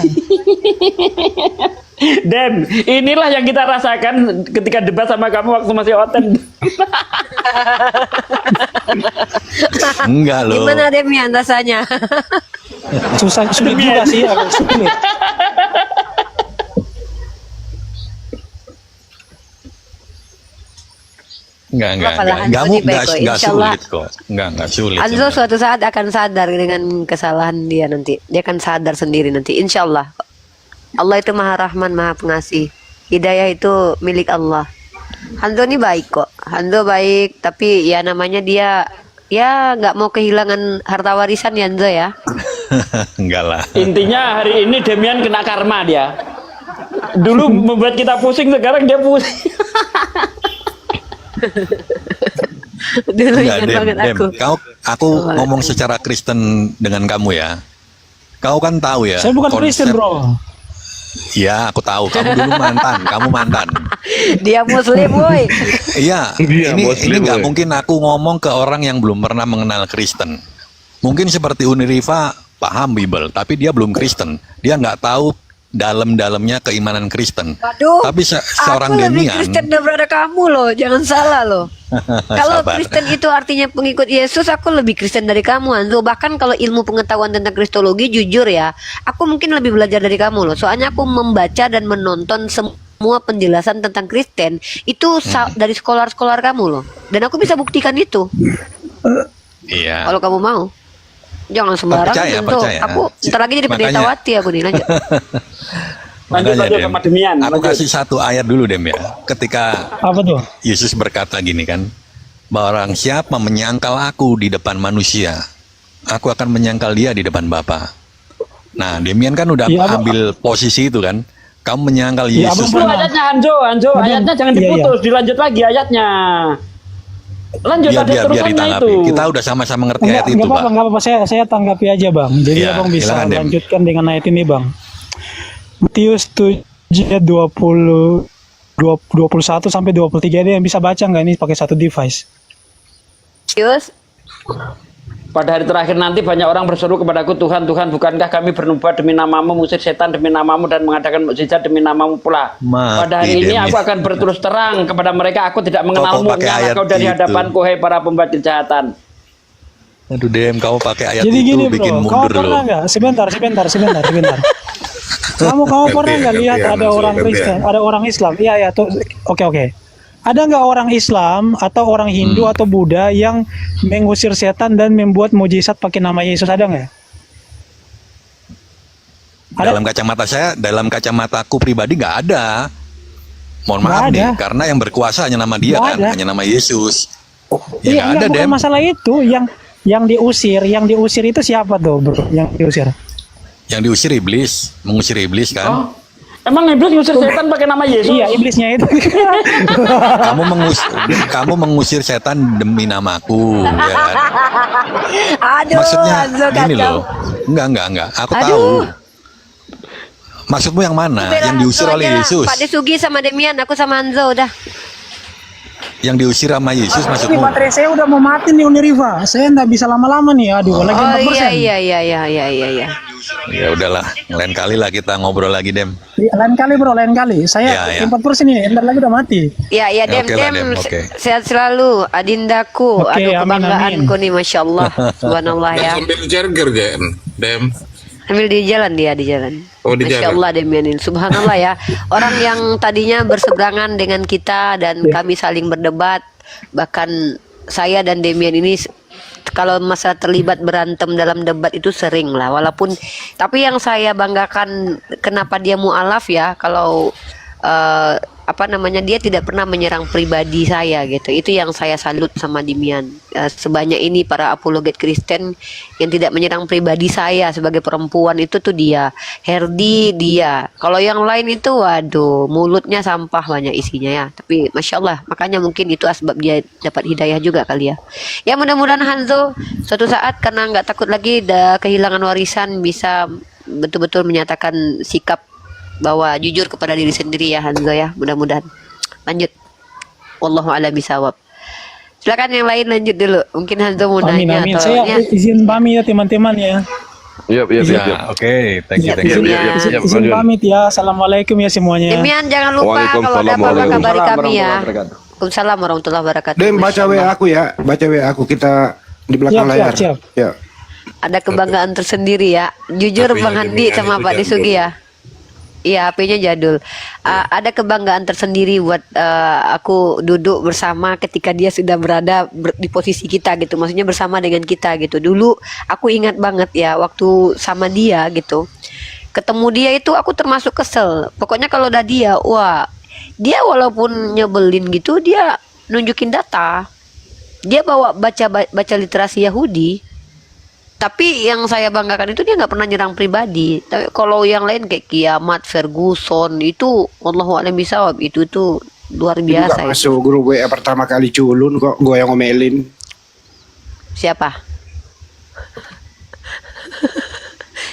Dan inilah yang kita rasakan ketika debat sama kamu waktu masih oten. Enggak loh. Gimana Demian rasanya? Sulit juga sih, agak sulit. Enggak Apalah, Anthony baik kok, enggak insyaallah. sulit kok. Enggak sulit. Anzo suatu saat akan sadar dengan kesalahan dia nanti. Dia akan sadar sendiri nanti. Insya Allah. Allah itu Maha Rahman, Maha Pengasih. Hidayah itu milik Allah. Hanzo ini baik kok. Hanzo baik, tapi ya namanya dia ya nggak mau kehilangan harta warisan ya Hanzo ya. Enggak lah. Intinya hari ini Demian kena karma dia. Dulu membuat kita pusing, sekarang dia pusing. Dulu Enggak, ingat Dem, banget Dem. Aku Oh, ngomong secara Kristen dengan kamu ya. Kau kan tahu ya. Saya bukan Kristen, bro. Iya, aku tahu. Kamu dulu mantan. Kamu mantan. Dia Muslim, woi. Iya. Dia ini Muslim, nggak woy. mungkin aku ngomong ke orang yang belum pernah mengenal Kristen. Mungkin seperti Uniriva paham Bible, tapi dia belum Kristen. Dia nggak tahu dalam-dalamnya keimanan Kristen. Waduh, Tapi seorang aku lebih Demian, Kristen daripada kamu loh, jangan salah loh. Kalau Sabar. Kristen itu artinya pengikut Yesus, aku lebih Kristen dari kamu, Anzo. Bahkan kalau ilmu pengetahuan tentang Kristologi, jujur ya, aku mungkin lebih belajar dari kamu loh. Soalnya aku membaca dan menonton semua penjelasan tentang Kristen itu dari sekolah-sekolah kamu loh. Dan aku bisa buktikan itu. iya. Kalau kamu mau. Jangan sembarangan, Percaya, Anzo. percaya. Aku ntar lagi jadi Makanya- pendetawati aku nih, lanjut. Makanya, lanjut Dem, sama Demian, aku lanjut. kasih satu ayat dulu, Dem ya. Ketika Apa tuh? Yesus berkata gini kan, barang siapa menyangkal aku di depan manusia, aku akan menyangkal dia di depan Bapa. Nah, Demian kan udah Iya, Abang. ambil posisi itu kan. Kamu menyangkal Iya, Yesus. Abang Itu ayatnya Anjo, ayatnya jangan Iya, diputus, dilanjut lagi ayatnya. Lanjut biar, ada biar terusannya ditanggapi. itu. Kita udah sama-sama ngerti ayat itu, Enggak Pak. apa-apa, saya tanggapi aja, Bang. Jadi Iya, abang bisa silakan, Dem. lanjutkan dengan ayat ini, Bang. Matius 7 ayat 21 sampai 23, ada yang bisa baca nggak ini pakai satu device? Yus, Pada hari terakhir nanti banyak orang berseru kepadaku, Tuhan, Tuhan, bukankah kami bernubuat demi namamu, mengusir setan demi namamu, dan mengadakan mukjizat demi namamu pula. Pada hari ini aku akan berterus terang kepada mereka, aku tidak mengenalmu, nyala kau dari hadapanku, hai para pembuat kejahatan. Aduh Dem, kamu pakai ayat Jadi itu gini bikin bro, kamu mundur pernah loh. nggak? Sebentar. Kamu pernah nggak lihat ada orang Kristen, ada orang Islam? Iya, tuh, oke. Ada nggak orang Islam atau orang Hindu atau Buddha yang mengusir setan dan membuat mujizat pakai nama Yesus, ada nggak? Dalam kacamataku pribadi nggak ada. Mohon maaf nih, karena yang berkuasa hanya nama dia kan, hanya nama Yesus. Iya, nggak ada, bukan Dem. masalah itu. Yang diusir itu siapa tuh, bro? Yang diusir? Yang diusir iblis, mengusir iblis kan. Emang iblis ngusir setan pakai nama Yesus? Iya, iblisnya itu. Kamu mengusir setan demi namaku, ya kan? Aduh, Maksudnya Hanzo gini kacau. loh. Enggak. Aku tahu. Maksudmu yang mana? Bela Yang diusir Hanzo oleh aja. Yesus. Pak Desugi sama Demian, aku sama Hanzo udah. Yang diusir sama Yesus Ini maksudmu? baterai saya udah mau mati nih, Uniriva. Saya nggak bisa lama-lama nih. Aduh, lagi 4%. Iya. Ya udahlah, lain kali lah kita ngobrol lagi, Dem. Lain kali bro, lain kali. Saya Ya. 4% ini, ntar lagi udah mati. Ya, Dem, Oke lah, Dem, Dem, oke. sehat selalu, adindaku. Oke, Aduh, amin, kebanggaanku nih, Masya Allah. Subhanallah ya. Sambil charger Dem. Sambil di jalan dia, di jalan. Oh, di Masya jalan. Allah, Demianin. Subhanallah ya. Orang yang tadinya berseberangan dengan kita dan kami saling berdebat. Bahkan saya dan Demian ini kalau masalah terlibat berantem dalam debat itu sering lah. Walaupun, tapi yang saya banggakan kenapa dia mu'alaf ya, kalau dia tidak pernah menyerang pribadi saya gitu. Itu yang saya salut sama Demian. Sebanyak ini para apologet Kristen yang tidak menyerang pribadi saya sebagai perempuan, itu tuh dia. Herdi dia. Kalau yang lain itu waduh, mulutnya sampah banyak isinya ya. Tapi Masya Allah, makanya mungkin itu asbab dia dapat hidayah juga kali ya. Ya mudah-mudahan Hanzo suatu saat karena nggak takut lagi kehilangan warisan bisa betul-betul menyatakan sikap bahwa jujur kepada diri sendiri ya Hanzo ya, mudah-mudahan. Lanjut. Wallahu a'lam bishawab. Silakan yang lain lanjut dulu. Mungkin Hanzo mau nanya Amin. atau Saya ya. izin pamit ya teman-teman ya. Iya. Oke, thank you. Izin pamit ya. Assalamualaikum ya semuanya. Demian jangan lupa kalau ada apa-apa kabari kami ya. Waalaikumsalam warahmatullahi wabarakatuh. Dem, baca WA aku ya, baca WA aku, kita di belakang layar. Siap. Ya. Ada kebanggaan tersendiri ya. Jujur Tapi Bang Handi sama Pak Desugi ya. Iya, HP-nya jadul. Ada kebanggaan tersendiri buat aku duduk bersama ketika dia sudah berada di posisi kita gitu. Maksudnya bersama dengan kita gitu. Dulu aku ingat banget ya waktu sama dia gitu. Ketemu dia itu aku termasuk kesel. Pokoknya kalau udah dia, wah, dia walaupun nyebelin gitu, dia nunjukin data. Dia baca literasi Yahudi. Tapi yang saya banggakan itu dia nggak pernah nyerang pribadi. Tapi kalau yang lain kayak Kiamat, Ferguson itu, wallahu a'lam bishawab, itu tuh luar biasa. Juga masuk grup WA pertama kali culun kok, gue yang ngomelin. Siapa?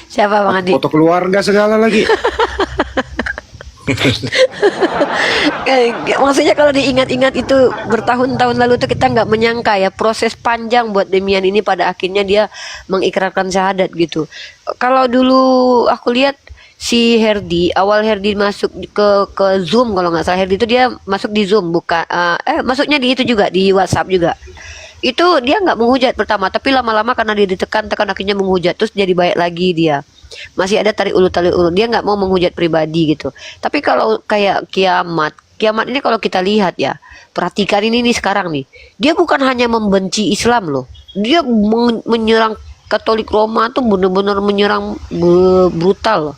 Siapa Bang Andi? Foto keluarga segala lagi. Maksudnya kalau diingat-ingat itu bertahun-tahun lalu tuh kita nggak menyangka ya proses panjang buat Demian ini pada akhirnya dia mengikrarkan syahadat gitu. Kalau dulu aku lihat si Herdi, awal Herdi masuk ke Zoom, kalau nggak salah Herdi itu dia masuk di Zoom, bukan masuknya di itu juga, di WhatsApp juga. Itu dia nggak menghujat pertama, tapi lama-lama karena dia ditekan akhirnya menghujat, terus jadi baik lagi dia. Masih ada tarik ulur, dia nggak mau menghujat pribadi gitu. Tapi kalau kayak kiamat ini kalau kita lihat ya, perhatikan ini nih sekarang nih, dia bukan hanya membenci Islam loh, dia menyerang Katolik Roma tuh benar-benar menyerang brutal loh.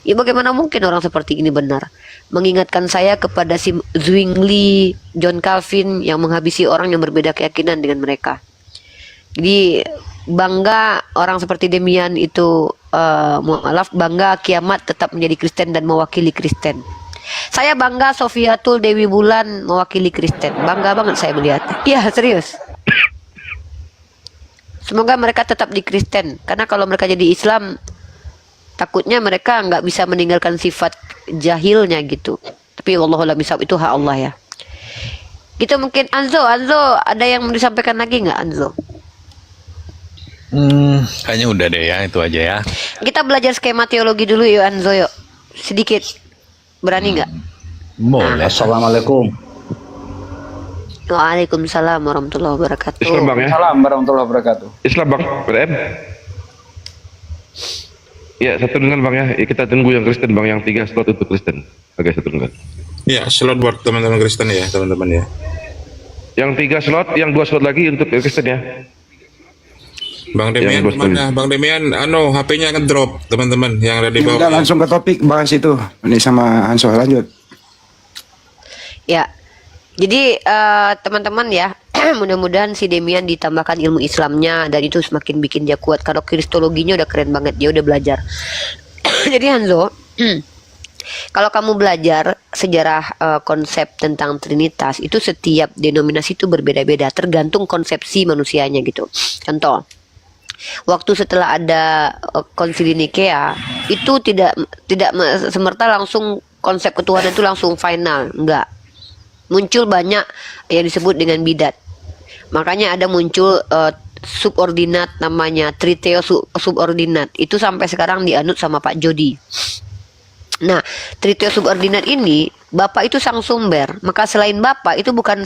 Ya bagaimana mungkin orang seperti ini benar? Mengingatkan saya kepada si Zwingli, John Calvin yang menghabisi orang yang berbeda keyakinan dengan mereka. Jadi bangga orang seperti Demian itu, bangga kiamat tetap menjadi Kristen dan mewakili Kristen. Saya bangga Sofiatul Dewi Bulan mewakili Kristen. Bangga banget saya melihat. Iya serius. Semoga mereka tetap di Kristen. Karena kalau mereka jadi Islam, takutnya mereka nggak bisa meninggalkan sifat jahilnya gitu. Tapi wallahualam bishawab, itu hak Allah ya. Gitu mungkin. Anzo ada yang mau disampaikan lagi nggak Anzo? Kayaknya udah deh ya, itu aja ya. Kita belajar skema teologi dulu yuk Anzo yuk. Sedikit. Berani nggak? Boleh. Assalamualaikum. Waalaikumsalam warahmatullahi wabarakatuh. Islam bang ya. Salam warahmatullahi wabarakatuh. Islam bang. BM. Ya satu dengan bang ya. Kita tunggu yang Kristen bang, yang 3 slot untuk Kristen. Oke, satu dengan. Ya, slot buat teman-teman Kristen ya, teman-teman ya. Yang 3 slot, yang 2 slot lagi untuk Kristen ya. Bang Demian mana? Bang Demian, HP-nya ngedrop, teman-teman yang ada di bawah. Kita langsung ke topik bahas itu. Ini sama Hanso lanjut. Ya. Jadi teman-teman ya, mudah-mudahan si Demian ditambahkan ilmu Islamnya dan itu semakin bikin dia kuat. Kalau kristologinya udah keren banget, dia udah belajar. Jadi Hanzo, kalau kamu belajar sejarah konsep tentang Trinitas, itu setiap denominasi itu berbeda-beda, tergantung konsepsi manusianya gitu. Contoh, waktu setelah ada konsili Nikea, itu tidak semerta langsung konsep ketuhanan itu langsung final, enggak. Muncul banyak yang disebut dengan bidat. Makanya ada muncul subordinat namanya triteo subordinat. Itu sampai sekarang dianut sama Pak Jody. Nah, triteo subordinat ini Bapak itu sang sumber. Maka selain Bapak itu bukan